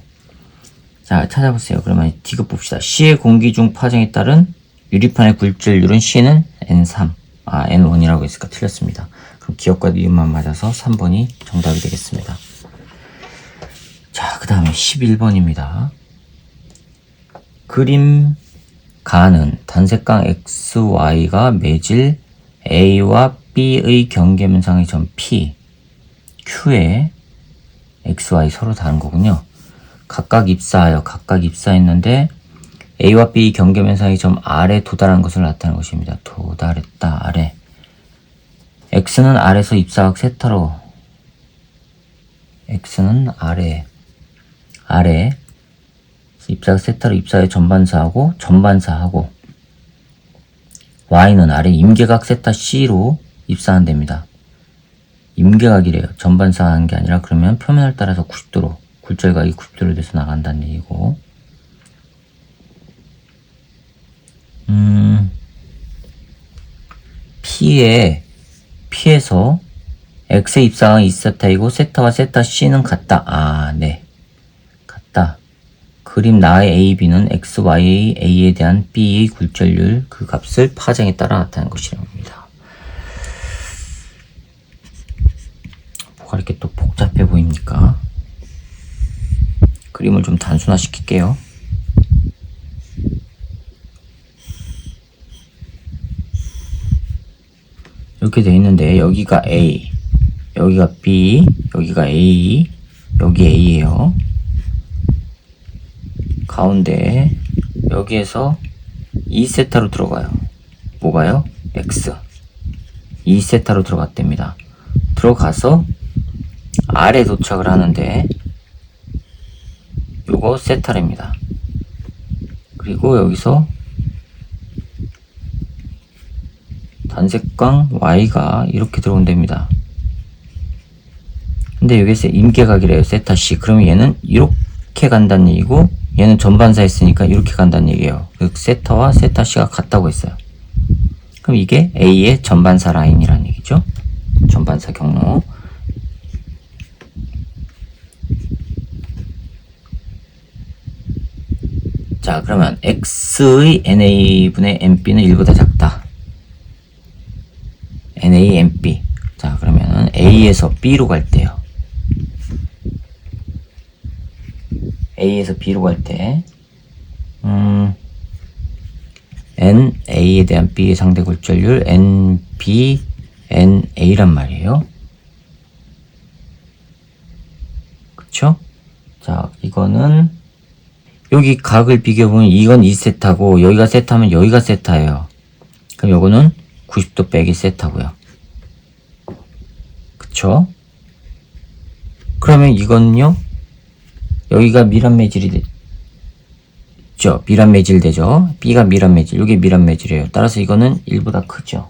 자, 찾아보세요. 그러면 디귿 봅시다. C의 공기 중 파장에 따른 유리판의 굴절률은 C는 N3. N1이라고 했으니까 틀렸습니다. 그럼 기억과 니은만 맞아서 3번이 정답이 되겠습니다. 자, 그 다음에 11번입니다. 그림 가는 단색강 XY가 매질 A와 B의 경계면상의 점 P, Q에 XY 서로 다른 거군요. 각각 입사했는데 A와 B 경계면상의 점 R에 도달한 것을 나타내는 것입니다. 도달했다, 아래. X는 R에서 입사각 세타로, X는 아래 입사각 세타로 입사의 전반사하고 Y는 아래 임계각 세타 C로 입사한답니다. 임계각이래요. 전반사 하는 게 아니라 그러면 표면을 따라서 90도로 굴절각이 90도로 돼서 나간다는 얘기고. P에서 X의 입사각은 2세타이고 세타와 세타 C는 같다. 네. 같다. 그림 나의 A, B는 X, Y의 A에 대한 B의 굴절률 그 값을 파장에 따라 나타낸 것이라고 합니다. 뭐가 이렇게 또 복잡해 보입니까? 그림을 좀 단순화시킬게요. 이렇게 되어 있는데 여기가 A, 여기가 B, 여기가 A, 여기 A예요. 가운데 여기에서 2세타로 들어가요. 뭐가요? X 2세타로 들어갔답니다. 들어가서 R에 도착을 하는데 요거 세타입니다. 그리고 여기서 단색광 Y가 이렇게 들어온답니다. 근데 여기서 임계각이래요. 세타 C. 그러면 얘는 이렇게 간다는 얘기고 얘는 전반사 했으니까 이렇게 간다는 얘기예요. 그 세타와 세타 C가 같다고 했어요. 그럼 이게 A의 전반사 라인이라는 얘기죠. 전반사 경로. 자, 그러면 X의 NA분의 NB는 1보다 작다. NA, NB. 자, 그러면은 A에서 B로 갈 때요. A에서 B로 갈 때, NA에 대한 B의 상대 굴절률, NB, NA란 말이에요. 그쵸? 자, 이거는, 여기 각을 비교해보면 이건 2세타고, 여기가 세타면 여기가 세타예요. 그럼 요거는 90도 빼기 세타고요. 그쵸? 그러면 이거는요, 여기가 미란 매질이 되죠. 미란 매질 되죠. B가 미란 매질, 여기 미란 매질이에요. 따라서 이거는 1보다 크죠.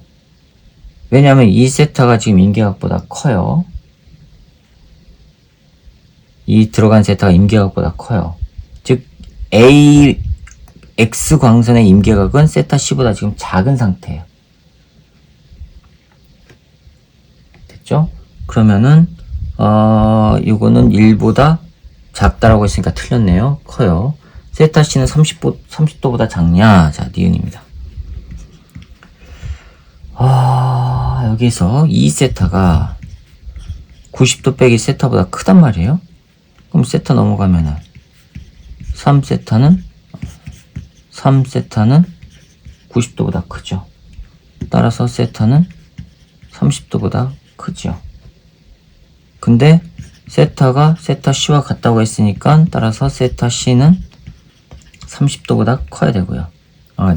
왜냐하면 이 세타가 지금 임계각보다 커요. 이 들어간 세타가 임계각보다 커요. 즉 X 광선의 임계각은 세타 C보다 지금 작은 상태예요. 됐죠? 그러면은 이거는 1보다 작다라고 했으니까 틀렸네요. 커요. 세타 C는 30도보다 작냐? 자, 니은입니다. 여기서 2세타가 90도 빼기 세타보다 크단 말이에요. 그럼 세타 넘어가면은 3세타는 90도보다 크죠. 따라서 세타는 30도보다 크죠. 근데 세타가 세타 C와 같다고 했으니까 따라서 세타 C는 30도보다 커야 되고요.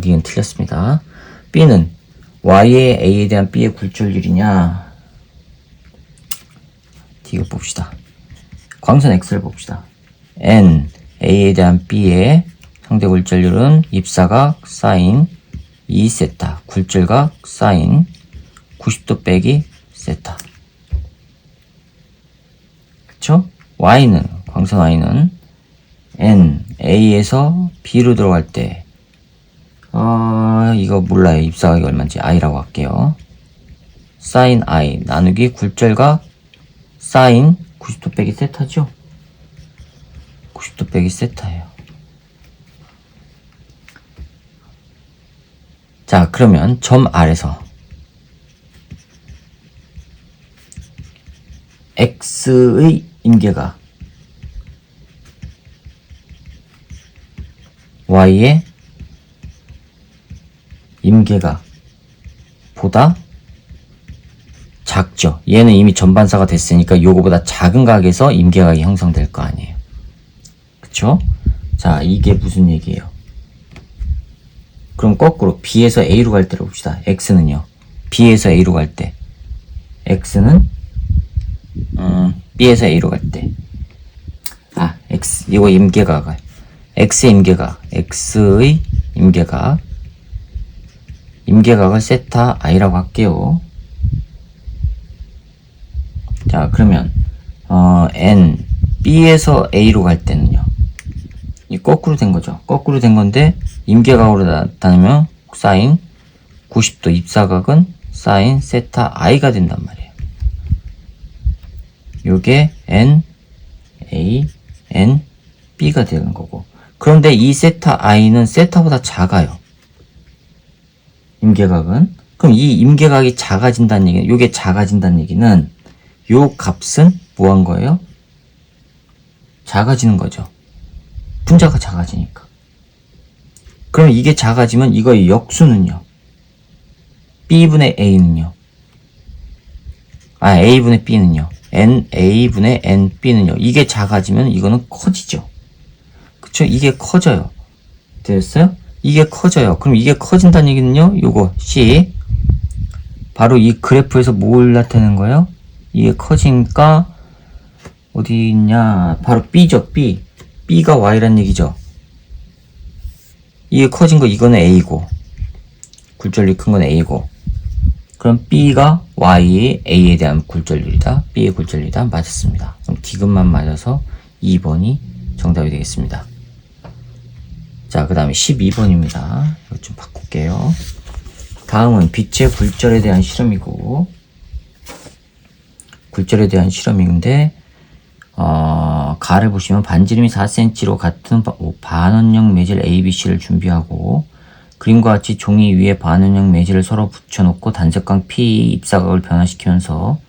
니은 틀렸습니다. B는 Y의 A에 대한 B의 굴절률이냐? 이거 봅시다. 광선 X를 봅시다. N, A에 대한 B의 상대 굴절률은 입사각 사인 2세타, 굴절각 사인 90도 빼기 세타. 그쵸? Y는, 광선 Y는 N, A에서 B로 들어갈 때, 이거 몰라요. 입사각이 얼마인지 I라고 할게요. 사인 I 나누기 굴절각 사인 90도 빼기 세타죠? 90도 빼기 세타예요. 자, 그러면 점 R에서 X의 임계가 Y의 임계가 보다 작죠. 얘는 이미 전반사가 됐으니까 요거보다 작은 각에서 임계각이 형성될 거 아니에요. 그쵸? 자, 이게 무슨 얘기예요? 그럼 거꾸로 B에서 A로 갈 때로 봅시다. X는요. B에서 A로 갈 때. X는 B에서 A로 갈 때. X 이거 임계각을 X의 임계각, X의 임계각을 세타 I라고 할게요. 자, 그러면 N B에서 A로 갈 때는요. 이 거꾸로 된 거죠. 거꾸로 된 건데 임계각으로 나타내면 사인 90도 입사각은 사인 세타 I가 된단 말이에요. 요게 N A N B가 되는 거고. 그런데 이 세타 I는 세타보다 작아요. 임계각은. 그럼 이 임계각이 작아진다는 얘기는, 요게 작아진다는 얘기는 요 값은 뭐 한 거예요? 작아지는 거죠. 분자가 작아지니까. 그럼 이게 작아지면 이거의 역수는요. B분의 A는요. A분의 B는요. A분의 NB는요. 이게 작아지면 이거는 커지죠. 그쵸? 이게 커져요. 됐어요? 이게 커져요. 그럼 이게 커진다는 얘기는요. 요거 C. 바로 이 그래프에서 뭘 나타내는 거예요? 이게 커지니까 어디 있냐? 바로 B죠. B. B가 Y란 얘기죠. 이게 커진 거 이거는 A고 굴절률이 큰 건 A고, 그럼 B가 Y, A에 대한 굴절률이다. B의 굴절률이다. 맞았습니다. 그럼 디귿만 맞아서 2번이 정답이 되겠습니다. 자, 그 다음에 12번입니다. 이거 좀 바꿀게요. 다음은 빛의 굴절에 대한 실험이고, 굴절에 대한 실험인데, 가를 보시면 반지름이 4cm로 같은 반원형 매질 ABC를 준비하고, 그림과 같이 종이 위에 반원형 매질을 서로 붙여놓고 단색광 P 입사각을 변화시키면서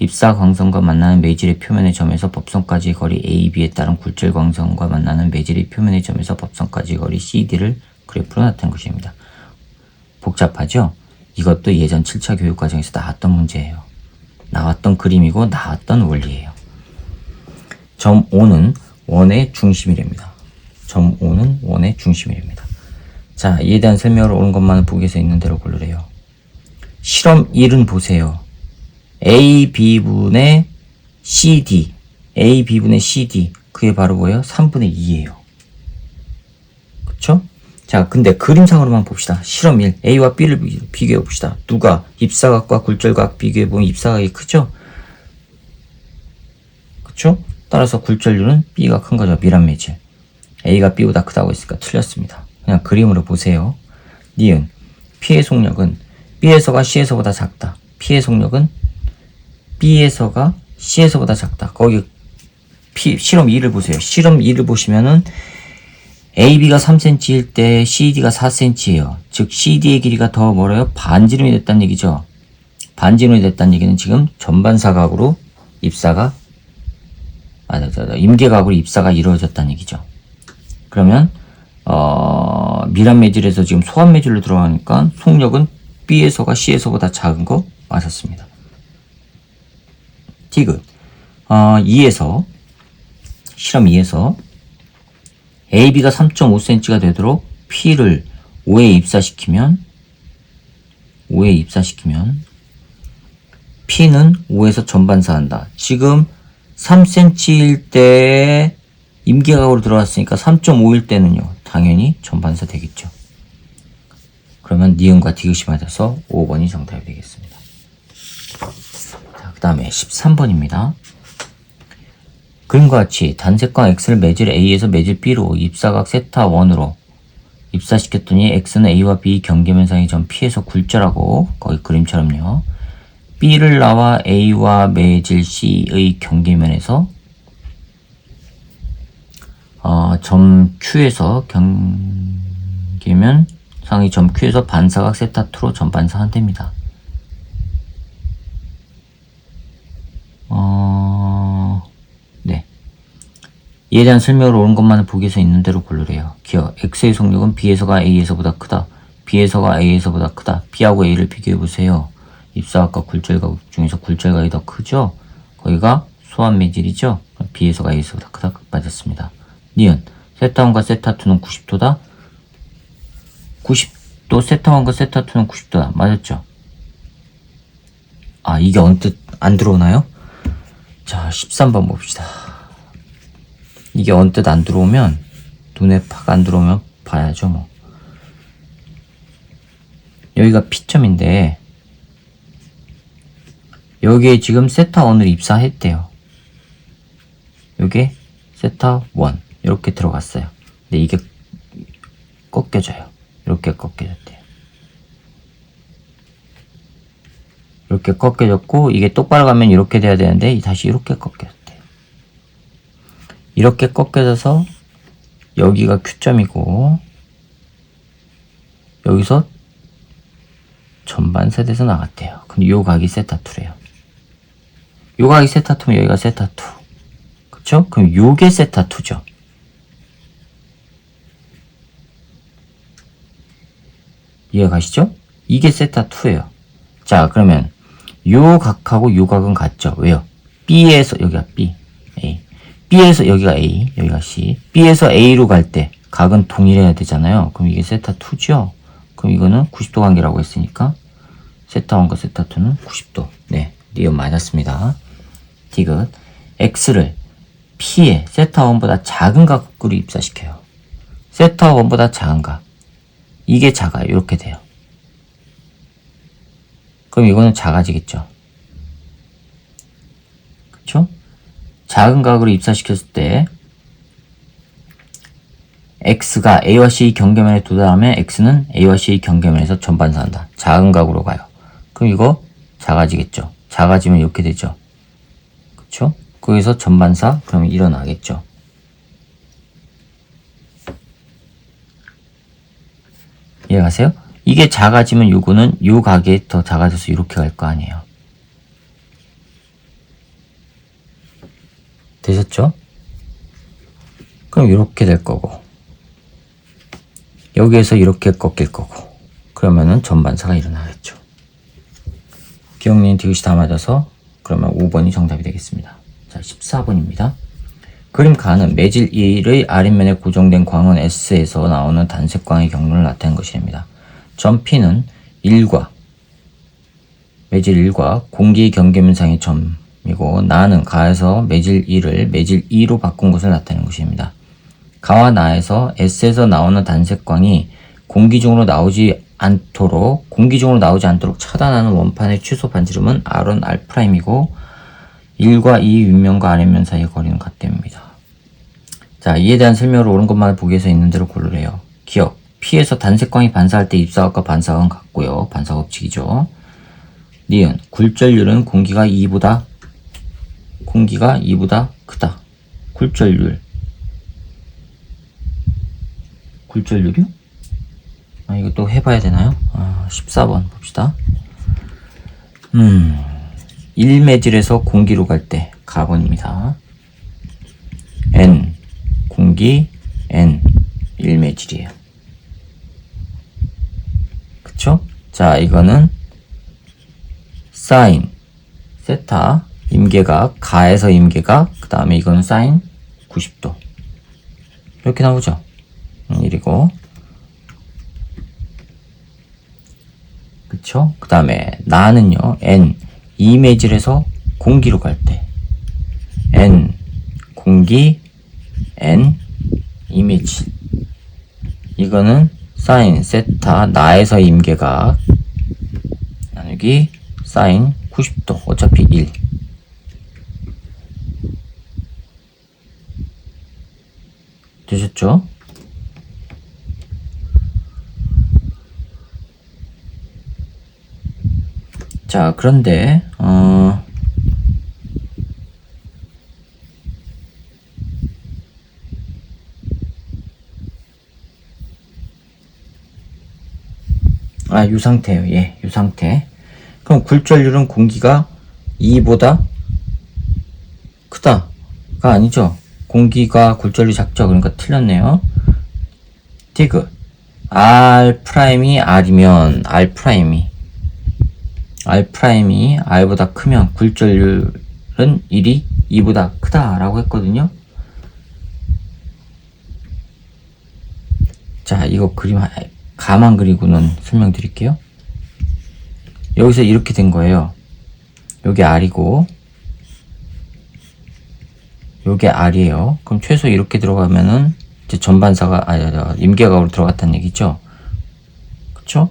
입사광선과 만나는 매질의 표면의 점에서 법선까지의 거리 AB에 따른 굴절광선과 만나는 매질의 표면의 점에서 법선까지의 거리 CD를 그래프로 나타낸 것입니다. 복잡하죠? 이것도 예전 7차 교육과정에서 나왔던 문제예요. 나왔던 그림이고 나왔던 원리예요. 점 O는 원의 중심이랍니다. 점 O는 원의 중심이랍니다. 자, 이에 대한 설명을 옳은 것만을 보기에서 있는 대로 고르래요. 실험 1은 보세요. AB분의 CD, AB분의 CD, 그게 바로 뭐예요? 3분의 2예요. 그쵸? 자, 근데 그림상으로만 봅시다. 실험 1, A와 B를 비교해 봅시다. 누가? 입사각과 굴절각 비교해 보면 입사각이 크죠? 그쵸? 따라서 굴절률은 B가 큰 거죠. 밀합매질. A가 B보다 크다고 했으니까 틀렸습니다. 그냥 그림으로 보세요. 니은 P의 속력은 B에서가 C에서보다 작다. P의 속력은 B에서가 C에서보다 작다. 거기 실험 2를 보세요. 실험 2를 보시면은 AB가 3cm일 때 CD가 4cm예요. 즉 CD의 길이가 더 멀어요. 반지름이 됐다는 얘기죠. 반지름이 됐다는 얘기는 지금 전반사각으로 입사가 임계각으로 입사가 이루어졌다는 얘기죠. 그러면 밀합매질에서 지금 소합매질로 들어가니까 속력은 B에서가 C에서보다 작은 거 맞았습니다. 디귿 2에서 실험 2에서 AB가 3.5cm가 되도록 P를 5에 입사시키면 P는 5에서 전반사한다. 지금 3cm일 때 임계각으로 들어갔으니까 3.5일 때는요, 당연히 전반사 되겠죠. 그러면 니은과 디귿이 맞아서 5번이 정답이 되겠습니다. 자, 그 다음에 13번입니다. 그림과 같이 단색광 X를 매질 A에서 매질 B로 입사각 세타 1으로 입사시켰더니 X는 A와 B 경계면상의 점 P에서 굴절하고, 거기 그림처럼요, B를 나와 A와 매질 C의 경계면에서 점 Q에서 경계면 상의 점 Q에서 반사각 세타 2로 전반사한답니다. 네. 이에 대한 설명을 옳은 것만을 보기에서 있는 대로 고르래요. 기억. X의 속력은 B에서가 A에서보다 크다. B에서가 A에서보다 크다. B하고 A를 비교해보세요. 입사각과 굴절각 중에서 굴절각이 더 크죠? 거기가 소환 매질이죠? B에서가 A에서보다 크다. 맞았습니다. 니은. 세타1과 세타2는 90도다. 90도, 세타1과 세타2는 90도다. 맞았죠? 아, 이게 언뜻 안 들어오나요? 자, 13번 봅시다. 이게 언뜻 안 들어오면, 눈에 팍 안 들어오면 봐야죠, 뭐. 여기가 P점인데, 여기에 지금 세타1을 입사했대요. 요게 세타1. 이렇게 들어갔어요. 근데 이게 꺾여져요. 이렇게 꺾여졌대요. 이렇게 꺾여졌고, 이게 똑바로 가면 이렇게 돼야 되는데 다시 이렇게 꺾여졌대요. 이렇게 꺾여져서 여기가 Q점이고, 여기서 전반세돼서 나갔대요. 그럼 요 각이 세타2래요. 요 각이 세타2면 여기가 세타2. 그쵸? 그럼 요게 세타2죠. 이해가시죠? 이게 세타2예요. 자, 그러면 요 각하고 요 각은 같죠? 왜요? B에서, 여기가 B, A. B에서, 여기가 A, 여기가 C. B에서 A로 갈 때 각은 동일해야 되잖아요. 그럼 이게 세타2죠? 그럼 이거는 90도 관계라고 했으니까 세타1과 세타2는 90도. 네, 니은 맞았습니다. 디귿. X를 P에 세타1보다 작은 각으로 입사시켜요. 세타1보다 작은 각. 이게 작아요. 이렇게 돼요. 그럼 이거는 작아지겠죠. 그쵸? 작은 각으로 입사시켰을 때 X가 A와 C 경계면에 도달하면 X는 A와 C 경계면에서 전반사한다. 작은 각으로 가요. 그럼 이거 작아지겠죠. 작아지면 이렇게 되죠. 그쵸? 거기서 전반사 그러면 일어나겠죠. 이해가세요? 이게 작아지면 요거는 요 각이 더 작아져서 이렇게 갈 거 아니에요. 되셨죠? 그럼 이렇게 될 거고, 여기에서 이렇게 꺾일 거고, 그러면은 전반사가 일어나겠죠. 기억님 디귿이 다 맞아서 그러면 5번이 정답이 되겠습니다. 자, 14번입니다. 그림 가는 매질 1의 아랫면에 고정된 광은 S에서 나오는 단색광의 경로를 나타낸 것입니다. 점 P는 1과 매질 1과 공기 경계면상의 점이고, 나는 가에서 매질 1을 매질 2로 바꾼 것을 나타내는 것입니다. 가와 나에서 S에서 나오는 단색광이 공기중으로 나오지 않도록 차단하는 원판의 취소 반지름은 R1, R'이고 1과 2 윗면과 아랫면 사이의 거리는 같답니다. 자, 이에 대한 설명을 옳은 것만을 보기 위해서 있는 대로 고르래요. 기억. P에서 단색광이 반사할 때 입사각과 반사각은 같고요. 반사 법칙이죠. 니은. 굴절률은 공기가 2보다 크다. 굴절률이요? 아, 이거 또 해봐야 되나요? 14번 봅시다. 1매질에서 공기로 갈 때 가번입니다. N 공기, N 1매질이에요. 그쵸? 자, 이거는 사인 세타 임계각, 가에서 임계각, 그 다음에 이거는 사인 90도 이렇게 나오죠. 1이고, 그쵸? 그 다음에 나는요, N 2매질에서 공기로 갈 때 N 공기, N 이미지. 이거는 사인 세타 나에서 임계각 나누기 사인 90도 어차피 1. 되셨죠? 자, 그런데 요 상태예요. 예, 요 상태. 그럼 굴절률은 공기가 2보다 크다가 아니죠. 공기가 굴절률이 작죠. 그러니까 틀렸네요. 디귿 R'이 R이면 R'이 R보다 크면 굴절률은 1이 2보다 크다라고 했거든요. 자, 이거 그림 가만 그리고는 설명드릴게요. 여기서 이렇게 된 거예요. 요게 R이고 요게 R이에요. 그럼 최소 이렇게 들어가면은 이제 전반사가 임계각으로 들어갔다는 얘기죠. 그쵸?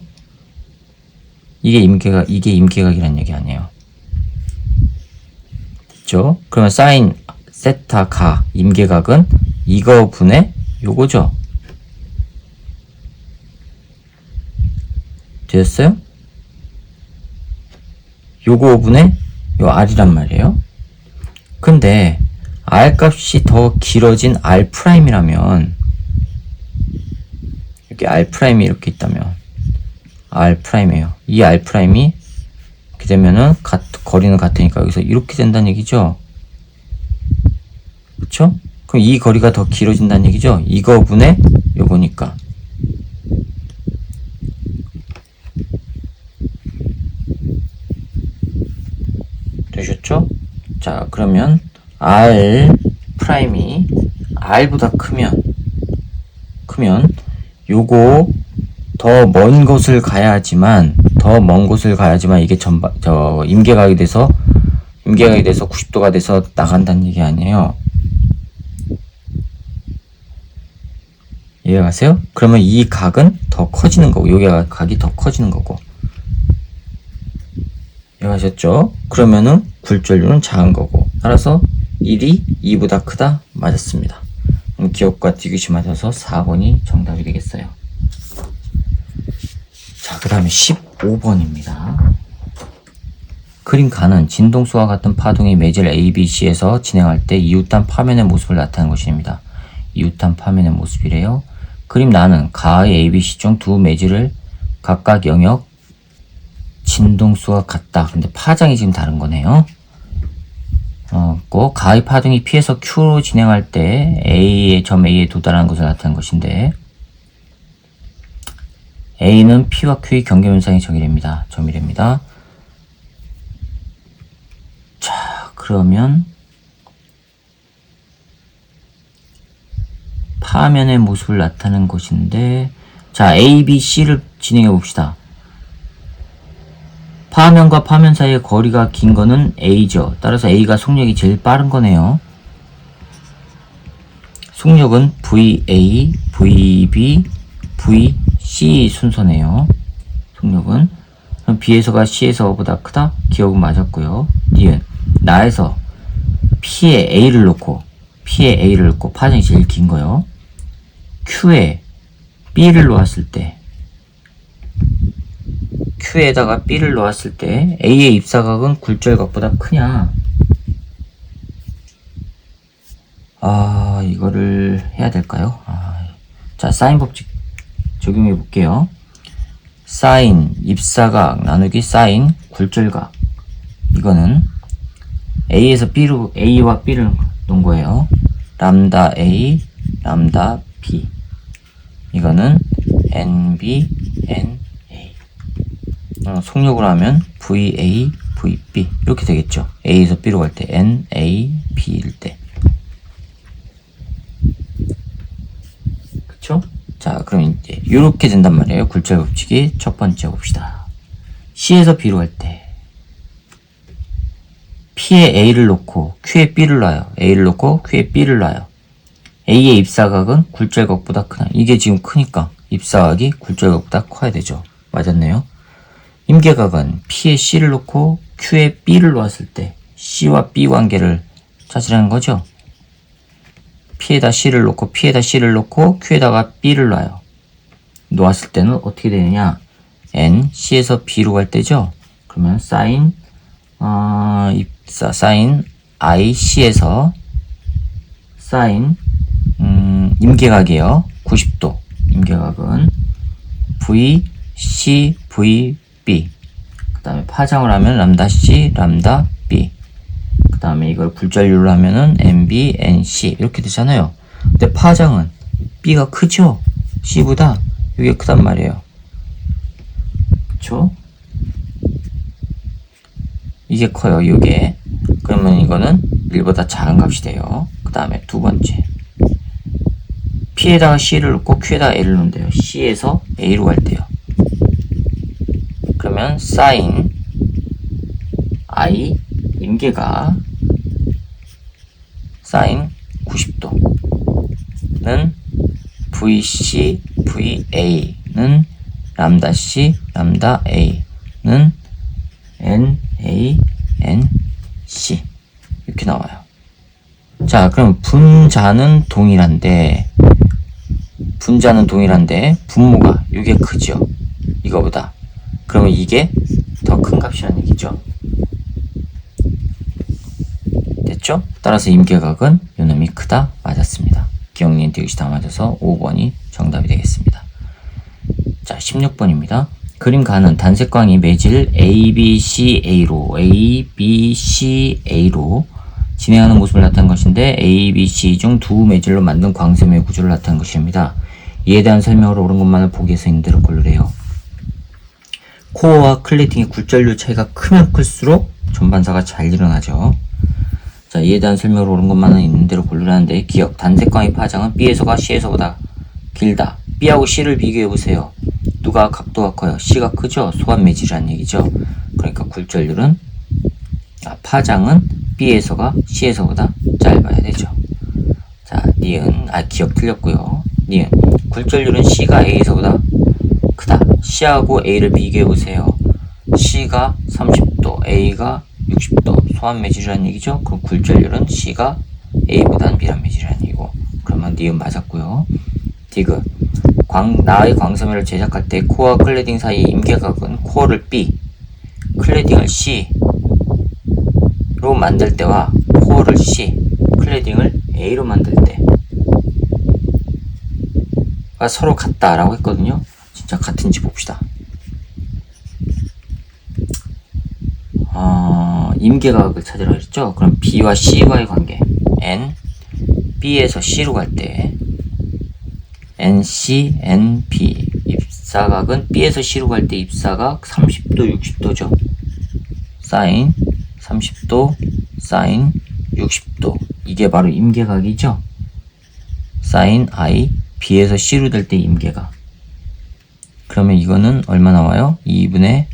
이게 임계각이라는 얘기 아니에요. 그쵸? 그러면 사인 세타 가 임계각은 이거 분의 요거죠. 되었어요? 요거 분의 요 R이란 말이에요. 근데 R 값이 더 길어진 R'이라면 이렇게 R'이 이렇게 있다면 R'이에요. 이 R'이 이렇게 되면은 거리는 같으니까 여기서 이렇게 된다는 얘기죠. 그쵸? 그럼 이 거리가 더 길어진다는 얘기죠. 이거 분의 요거니까. 되셨죠? 자, 그러면 R'이 R보다 크면 요거 더 먼 곳을 가야지만 이게 임계각이 돼서 90도가 돼서 나간다는 얘기 아니에요. 이해가세요? 그러면 이 각은 더 커지는 거고 요게 각이 더 커지는 거고. 이해하셨죠? 그러면은 굴절률은 작은 거고 따라서 1이 2보다 크다 맞았습니다. 그럼 기억과 디귿이 맞아서 4번이 정답이 되겠어요. 자, 그 다음에 15번입니다. 그림 가는 진동수와 같은 파동이 매질 ABC에서 진행할 때 이웃단 파면의 모습을 나타내는 것입니다. 이웃단 파면의 모습이래요. 그림 나는 가의 ABC 중 두 매질을 각각 영역 진동수와 같다. 근데 파장이 지금 다른 거네요. 가의 파동이 P에서 Q로 진행할 때 점 A에 도달하는 것을 나타내는 것인데 A는 P와 Q의 경계면상의 점이랍니다. 자, 그러면 파면의 모습을 나타내는 것인데 자, A, B, C를 진행해 봅시다. 파면과 파면 사이의 거리가 긴 거는 A죠. 따라서 A가 속력이 제일 빠른 거네요. 속력은 VA, VB, VC 순서네요. 속력은. 그럼 B에서가 C에서보다 크다? 기억은 맞았고요. 니은 나에서 P에 A를 놓고 파장이 제일 긴 거요. Q에 B를 놓았을 때 Q에다가 B를 놓았을 때 A의 입사각은 굴절각보다 크냐? 이거를 해야 될까요? 자, 사인 법칙 적용해 볼게요. 사인 입사각 나누기 사인 굴절각. 이거는 A와 B를 놓은 거예요. 람다 A, 람다 B. 이거는 NB, NA. 속력으로 하면 VA, VB 이렇게 되겠죠. A에서 B로 갈 때 NA, B일 때. 그쵸? 자, 그럼 이제 이렇게 된단 말이에요. 굴절 법칙이 첫 번째 봅시다. C에서 B로 갈 때 P에 A를 놓고 Q에 B를 놔요. A를 놓고 Q에 B를 놔요. A의 입사각은 굴절각보다 크다. 이게 지금 크니까 입사각이 굴절각보다 커야 되죠. 맞았네요. 임계각은 P에 C를 놓고 Q에 B를 놓았을 때 C와 B 관계를 찾으라는 거죠. P에다 C를 놓고 P에다 C를 놓고 Q에다가 B를 놔요. 놓았을 때는 어떻게 되느냐? N, C에서 B로 갈 때죠. 그러면 sin I, C에서 sin 임계각이에요. 90도. 임계각은 V, C, V, B. 그 다음에 파장을 하면 람다 C, 람다 B. 그 다음에 이걸 굴절률로 하면은 MB, NC. 이렇게 되잖아요. 근데 파장은 B가 크죠? C보다 이게 크단 말이에요. 그쵸? 이게 커요, 이게. 그러면 이거는 1보다 작은 값이 돼요. 그 다음에 두 번째. P에다가 C를 넣고 Q에다가 A를 넣는데요. C에서 A로 갈 때요. 그러면 sin I 임계가 sin 90도는 VC, VA는 람다 C, 람다 A는 NA, NC 이렇게 나와요. 자, 그럼 분자는 동일한데 분모가 이게 크죠? 이거보다. 그러면 이게 더 큰 값이라는 얘기죠. 됐죠? 따라서 임계각은 요놈이 크다. 맞았습니다. 기억니은 디귿이 다 맞아서 5번이 정답이 되겠습니다. 자, 16번입니다. 그림 가는 단색광이 매질 ABCA로 진행하는 모습을 나타낸 것인데 ABC 중 두 매질로 만든 광섬유의 구조를 나타낸 것입니다. 이에 대한 설명을 옳은 것만을 보기에서 있는 대로 고르래요. 코어와 클레이팅의 굴절률 차이가 크면 클수록 전반사가 잘 일어나죠. 자, 이에 대한 설명을 옳은 것만은 있는 대로 고르라는데 기억, 단색광의 파장은 B에서가 C에서보다 길다. B하고 C를 비교해보세요. 누가 각도가 커요? C가 크죠? 소환 매질이라는 얘기죠. 그러니까 굴절률은 파장은 B에서가 C에서보다 짧아야 되죠. 자, 니은 기억 틀렸고요. 니은 굴절률은 C가 A에서보다 크다. C하고 A를 비교해보세요. C가 30도, A가 60도. 소환 매질이라는 얘기죠. 그럼 굴절률은 C가 A보다는 미란 매질이라는 얘기고. 그러면 니은 맞았고요. 디귿 나의 광섬유를 제작할 때 코어와 클레딩 사이의 임계각은 코어를 B, 클레딩을 C로 만들 때와 코어를 C, 클레딩을 A로 만들 때가 서로 같다라고 했거든요. 진짜 같은지 봅시다. 임계각을 찾으라 그랬죠. 그럼 B와 C와의 관계 N, B에서 C로 갈 때 NC, NB 입사각은 B에서 C로 갈 때 입사각 30도, 60도죠. 사인 30도, 사인 60도. 이게 바로 임계각이죠. 사인 I, B에서 C로 될 때 임계각. 그러면 이거는 얼마 나와요? 2분의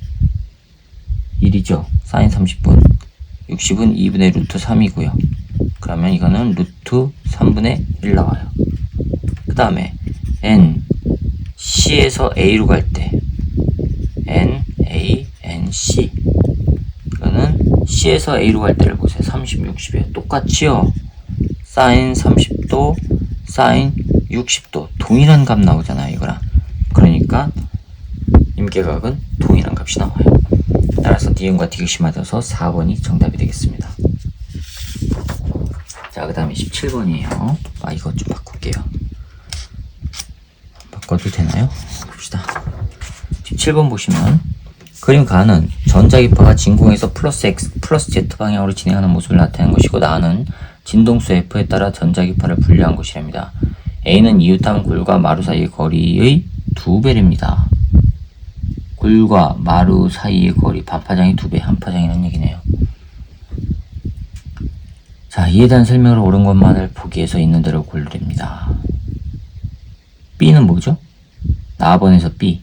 1이죠. 사인 30분. 60은 2분의 루트 3이고요. 그러면 이거는 루트 3분의 1 나와요. 그 다음에 N, C에서 A로 갈 때 N, A, N, C. 이거는 C에서 A로 갈 때를 보세요. 30, 60이에요. 똑같지요? 사인 30도, 사인 60도. 동일한 값 나오잖아요, 이거랑. 그러니까 임계각은 동일한 값이 나와요. 따라서 니은과 디귿이 맞아서 4번이 정답이 되겠습니다. 자, 그 다음에 17번이에요. 이것 좀 바꿀게요. 바꿔도 되나요? 봅시다. 17번 보시면 그림 가는 전자기파가 진공에서 플러스 X, 플러스 Z 방향으로 진행하는 모습을 나타내는 것이고 나는 진동수 F에 따라 전자기파를 분류한 것이랍니다. A는 이웃함 굴과 마루 사이의 거리의 2배랍니다. 굴과 마루 사이의 거리, 반파장이 2배, 한파장이라는 얘기네요. 자, 이에 대한 설명을 옳은 것만을 보기에서 있는 대로 고르랍니다. B는 뭐죠? 나번에서 B.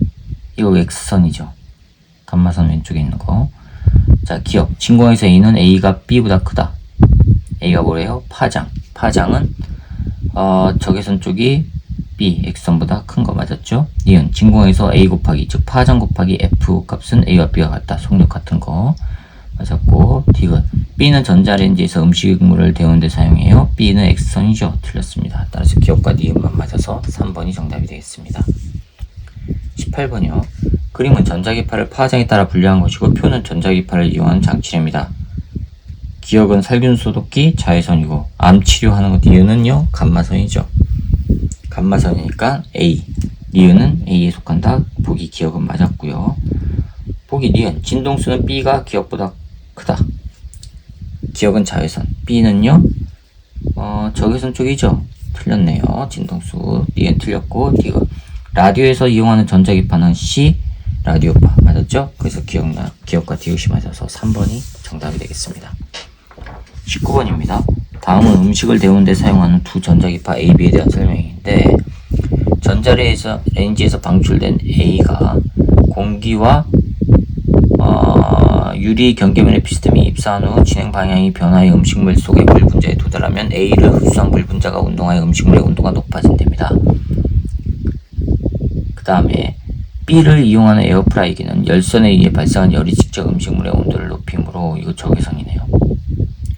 이거 X선이죠. 감마선 왼쪽에 있는 거. 자, 기억. 진공에서 A는 A가 B보다 크다. A가 뭐래요? 파장. 파장은 적외선 쪽이 B, X선보다 큰 거 맞았죠? 니은 진공에서 A 곱하기, 즉 파장 곱하기 F 값은 A와 B와 같다. 속력 같은 거 맞았고, 디귿 B는 전자레인지에서 음식물을 데우는 데 사용해요. B는 X선이죠. 틀렸습니다. 따라서 기억과 니은만 맞아서 3번이 정답이 되겠습니다. 18번이요. 그림은 전자기파를 파장에 따라 분류한 것이고 표는 전자기파를 이용하는 장치입니다. 기억은 살균 소독기, 자외선이고 암 치료하는 것 니은은요 감마선이죠. 감마선이니까 A, 니은은 A에 속한다. 보기 기억은 맞았고요. 보기 니은 진동수는 B가 기억보다 크다. 기억은 자외선. B는요 적외선 쪽이죠. 틀렸네요. 진동수 니은 틀렸고, 디귿 라디오에서 이용하는 전자기파는 C, 라디오파 맞았죠? 그래서 기억과 디귿이 맞아서 3번이 정답이 되겠습니다. 19번입니다. 다음은 음식을 데우는 데 사용하는 두 전자기파 A, B에 대한 설명인데, 전자레인지에서 방출된 A가 공기와 유리 경계면의 피스톤이 입사한 후 진행 방향이 변화해 음식물 속의 물 분자에 도달하면 A를 흡수한 물 분자가 운동하여 음식물의 온도가 높아진답니다. 그 다음에 B를 이용하는 에어프라이기는 열선에 의해 발생한 열이 직접 음식물의 온도를 높이므로, 이거 적외선이네요.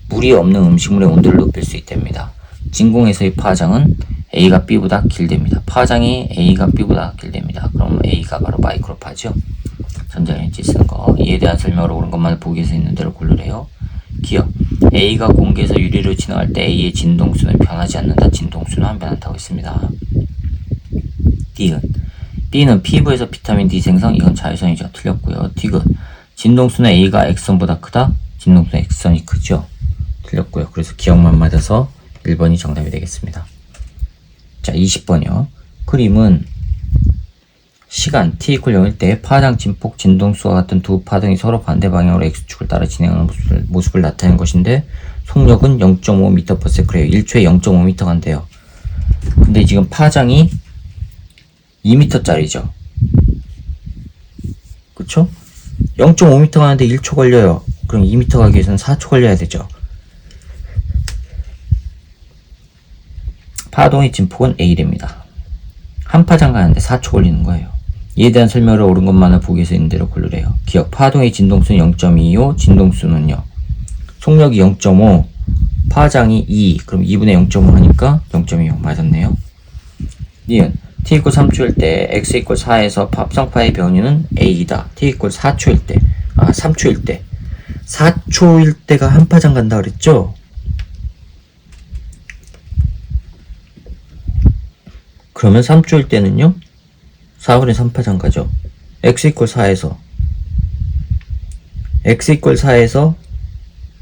물이 없는 음식물의 온도를 높일 수 있답니다. 진공에서의 파장은 A가 B보다 길답니다. 파장이 A가 B보다 길답니다. 그럼 A가 바로 마이크로파죠. 전자레인지 쓰는 거. 이에 대한 설명을 옳은 것만 보기에서 있는 대로 고르래요. 기억 A가 공기에서 유리로 진행할 때 A의 진동수는 변하지 않는다. 진동수는 안 변한다고 했습니다. 디귿 B는 피부에서 비타민 D 생성, 이건 자외선이죠. 틀렸고요. 디귿 진동수는 A가 X선보다 크다. 진동수는 X선이 크죠. 틀렸고요. 그래서 기억만 맞아서 1번이 정답이 되겠습니다. 자, 20번이요. 그림은 시간 t=0일 때 파장, 진폭, 진동수와 같은 두 파동이 서로 반대 방향으로 X축을 따라 진행하는 모습을 나타내는 것인데, 속력은 0.5m/s예요. 1초에 0.5m 간대요. 근데 지금 파장이 2m짜리죠. 그쵸? 0.5m 가는데 1초 걸려요. 그럼 2m 가기 위해서는 4초 걸려야 되죠. 파동의 진폭은 A랍니다. 한 파장 가는데 4초 걸리는 거예요. 이에 대한 설명을 옳은 것만을 보기에서 있는 대로 고르래요. 기억 파동의 진동수는 0.25, 진동수는요 속력이 0.5, 파장이 2, 그럼 2분의 0.5 하니까 0.25 맞았네요. 니은 t=3초일 때 x=4에서 합성파의 변이는 a이다. t=4초일 때, 3초일 때, 4초일 때가 한 파장 간다 그랬죠? 그러면 3초일 때는요 4분의 3파장 가죠. x=4에서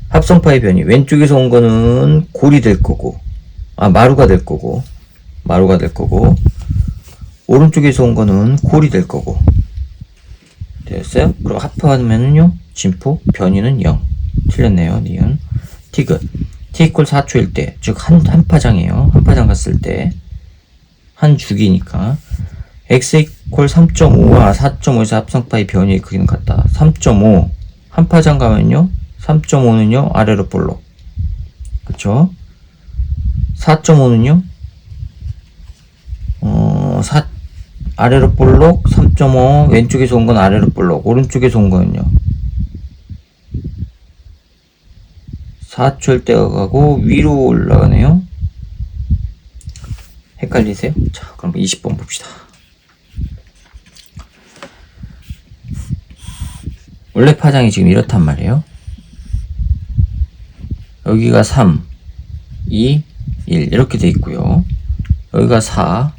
합성파의 변이, 왼쪽에서 온 거는 골이 될 거고, 마루가 될 거고, 오른쪽에서 온 거는 골이 될 거고. 되었어요? 그럼 합하면은요 진폭, 변이는 0. 틀렸네요. 니은. 디귿 t=4초일 때, 즉 한 파장이에요. 한 파장 갔을 때 한 주기니까 x=3.5와 4.5에서 합성파의 변이의 크기는 같다. 3.5 한 파장 가면요 3.5는요 아래로 볼록, 그쵸? 4.5는요 아래로 볼록, 3.5 왼쪽에서 온 건 아래로 볼록, 오른쪽에서 온 거는요 4초일 때가 가고 위로 올라가네요. 헷갈리세요? 자, 그럼 20번 봅시다. 원래 파장이 지금 이렇단 말이에요. 여기가 3, 2, 1 이렇게 돼 있고요. 여기가 4,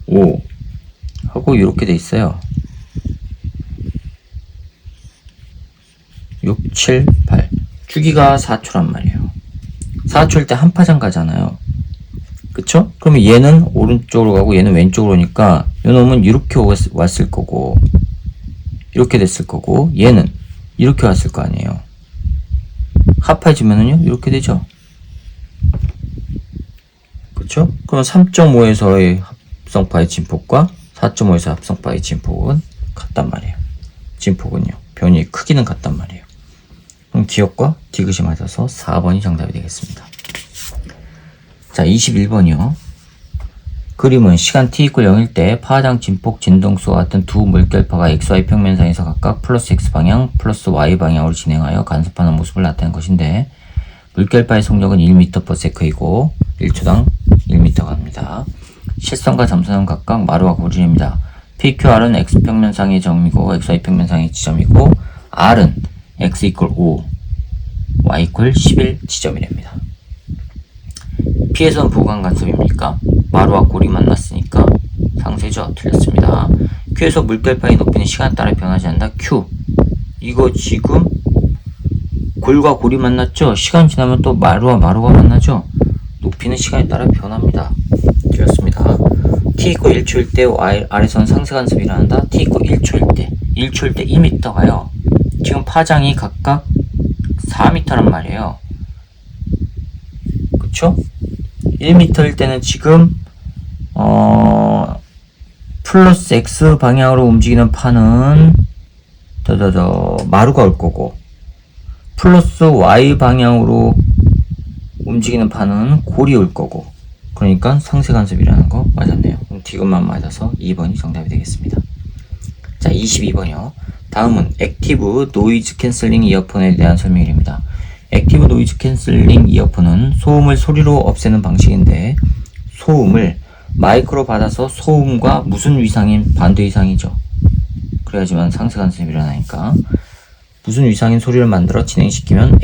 5 하고 이렇게 돼 있어요. 6, 7, 8 주기가 4초란 말이에요. 4초일 때 한 파장 가잖아요. 그쵸? 그러면 얘는 오른쪽으로 가고 얘는 왼쪽으로 오니까 요놈은 이렇게 왔을 거고 이렇게 됐을 거고, 얘는 이렇게 왔을 거 아니에요. 합해지면은요 이렇게 되죠. 그쵸? 그럼 3.5에서의 합성파의 진폭과 4.5에서 합성파의 진폭은 같단 말이에요. 진폭은요 변이의 크기는 같단 말이에요. 그럼 기억과 디귿이 맞아서 4번이 정답이 되겠습니다. 자, 21번이요. 그림은 시간 t = 0일 때 파장, 진폭, 진동수와 같은 두 물결파가 xy 평면상에서 각각 플러스 x 방향, 플러스 y 방향으로 진행하여 간섭하는 모습을 나타낸 것인데, 물결파의 속력은 1m/s이고 1초당 1m가 합니다. 실선과 점선은 각각 마루와 고리입니다. PQR은 x평면상의 점이고 xy 평면상의 지점이고, R은 x = 5, y = 11 지점이랍니다. P에서는 보강 간섭입니까? 마루와 골이 만났으니까 상쇄죠. 틀렸습니다. Q에서 물결파의 높이는 시간에 따라 변하지 않는다. Q. 이거 지금 골과 골이 만났죠? 시간 지나면 또 마루와 마루가 만나죠? 높이는 시간에 따라 변합니다. 틀렸습니다. T = 1초일 때 R에서는 상쇄 간섭이 일어난다. T = 1초일 때. 1초일 때 2m가요. 지금 파장이 각각 4m란 말이에요. 그쵸? 1m일 때는 지금 플러스 x 방향으로 움직이는 파는 마루가 올 거고, 플러스 y 방향으로 움직이는 파는 골이 올 거고, 그러니까 상쇄 간섭이라는 거 맞았네요. 그럼 디귿만 맞아서 2번이 정답이 되겠습니다. 자, 22번이요. 다음은 액티브 노이즈 캔슬링 이어폰에 대한 설명입니다. 액티브 노이즈 캔슬링 이어폰은 소음을 소리로 없애는 방식인데, 소음을 마이크로 받아서 소음과 무슨 위상인 반대 위상이죠. 그래야지만 상쇄 간섭이 일어나니까 무슨 위상인 소리를 만들어 진행시키면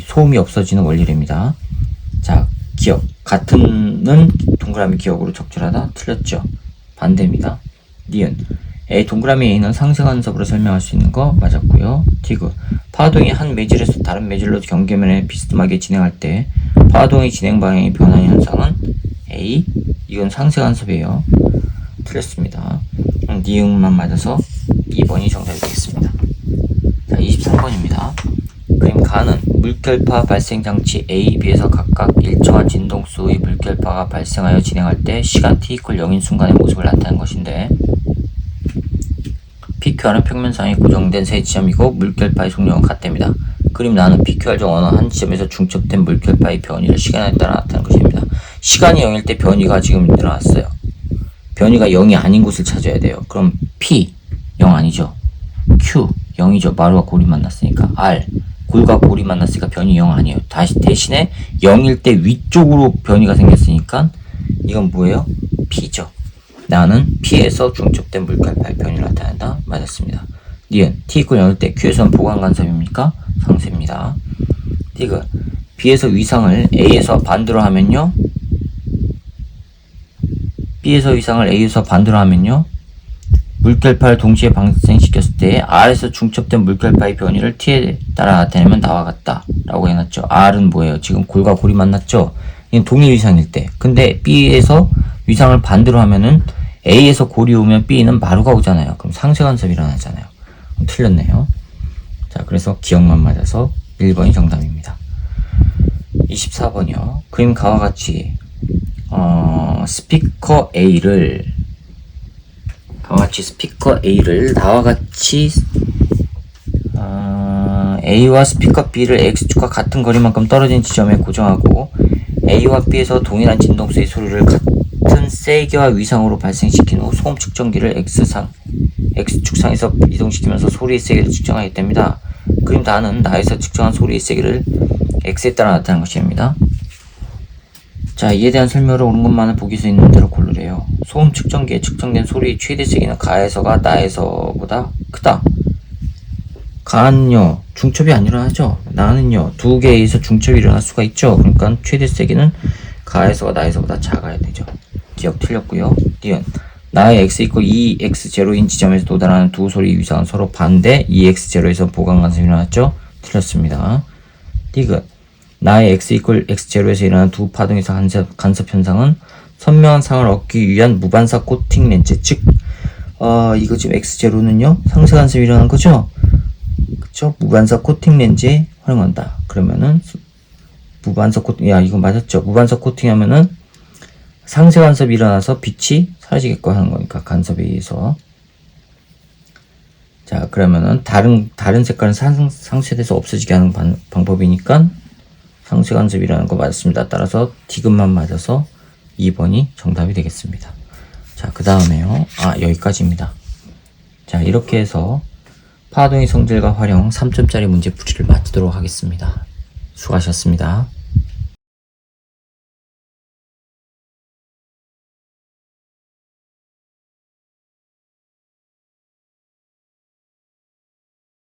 소음이 없어지는 원리랍니다. 자, 기억. 같은은 동그라미 기억으로 적절하다. 틀렸죠. 반대입니다. 니은. 동그라미 A는 상쇄 간섭으로 설명할 수 있는 거 맞았고요. 디귿. 파동이 한 매질에서 다른 매질로 경계면에 비스듬하게 진행할 때 파동의 진행 방향이 변하는 현상은 A. 이건 상쇄 간섭이에요. 틀렸습니다. 니은만 맞아서 2번이 정답이 되겠습니다. 자, 23번입니다. 그림 가는 물결파 발생 장치 A, B에서 각각 일정한 진동수의 물결파가 발생하여 진행할 때 시간 t = 0인 순간의 모습을 나타낸 것인데, PQR은 평면상에 고정된 세 지점이고 물결파의 속력은 같답니다. 그림 나는 PQR 중 어느 한 지점에서 중첩된 물결파의 변이를 시간에 따라 나타낸 것입니다. 시간이 0일 때 변이가 지금 일어났어요. 변이가 0이 아닌 곳을 찾아야 돼요. 그럼 P 0 아니죠. Q 0이죠. 마루와 골이 만났으니까. R 골과 골이 만났으니까 변이 0 아니에요. 다시 대신에 0일 때 위쪽으로 변이가 생겼으니까 이건 뭐예요? P죠. 나는 P에서 중첩된 물결파의 변이를 나타낸다. 맞았습니다. 니은 T = 0일 때 Q에서는 보강 간섭입니까? 상쇄입니다. 디귿. B에서 위상을 A에서 반대로 하면요, B에서 위상을 A에서 반대로 하면요, 물결파를 동시에 발생시켰을 때 R에서 중첩된 물결파의 변이를 T에 따라 나타내면 나와 같다 라고 해놨죠. R은 뭐예요? 지금 골과 골이 만났죠? 이건 동일 위상일 때. 근데 B에서 위상을 반대로 하면은 A에서 골이 오면 B는 마루가 오잖아요. 그럼 상쇄 간섭이 일어나잖아요. 틀렸네요. 자, 그래서 기억만 맞아서 1번이 정답입니다. 24번이요. 그림 가와 같이 스피커 A를 나와 같이 A와 스피커 B를 X축과 같은 거리만큼 떨어진 지점에 고정하고 A와 B에서 동일한 진동수의 소리를 같은 세기와 위상으로 발생시킨 후 소음 측정기를 X축상에서 이동시키면서 소리의 세기를 측정하겠답니다. 그림 다는 나에서 측정한 소리의 세기를 X에 따라 나타낸 것입니다. 자, 이에 대한 설명을 옳은 것만을 보기 수 있는 대로 고르래요. 소음 측정기에 측정된 소리의 최대 세기는 가에서가 나에서보다 크다. 가는요, 중첩이 안 일어나죠. 나는요, 두 개에서 중첩이 일어날 수가 있죠. 그러니까 최대 세기는 가에서가 나에서보다 작아야 되죠. 기억 틀렸고요. 니은 나의 x = 2x0인 지점에서 도달하는 두 소리의 위상은 서로 반대 2x0에서 보강 간섭이 일어났죠. 틀렸습니다. 디귿. 나의 x = x0에서 일어나는 두 파동에서 간섭 현상은 선명한 상을 얻기 위한 무반사 코팅 렌즈, 즉 이거 지금 x0는요 상쇄 간섭이 일어난 거죠. 그쵸? 무반사 코팅 렌즈에 활용한다. 그러면은 무반사 코팅, 이거 맞았죠? 무반사 코팅 하면은 상쇄 간섭이 일어나서 빛이 사라지게끔 하는 거니까, 간섭에 의해서. 자, 그러면은 다른 색깔은 상쇄돼서 없어지게 하는 방법이니까 상쇄간섭이라는 거 맞았습니다. 따라서 디귿만 맞아서 2번이 정답이 되겠습니다. 자, 그 다음에요. 여기까지입니다. 자, 이렇게 해서 파동의 성질과 활용 3점짜리 문제풀이를 마치도록 하겠습니다. 수고하셨습니다.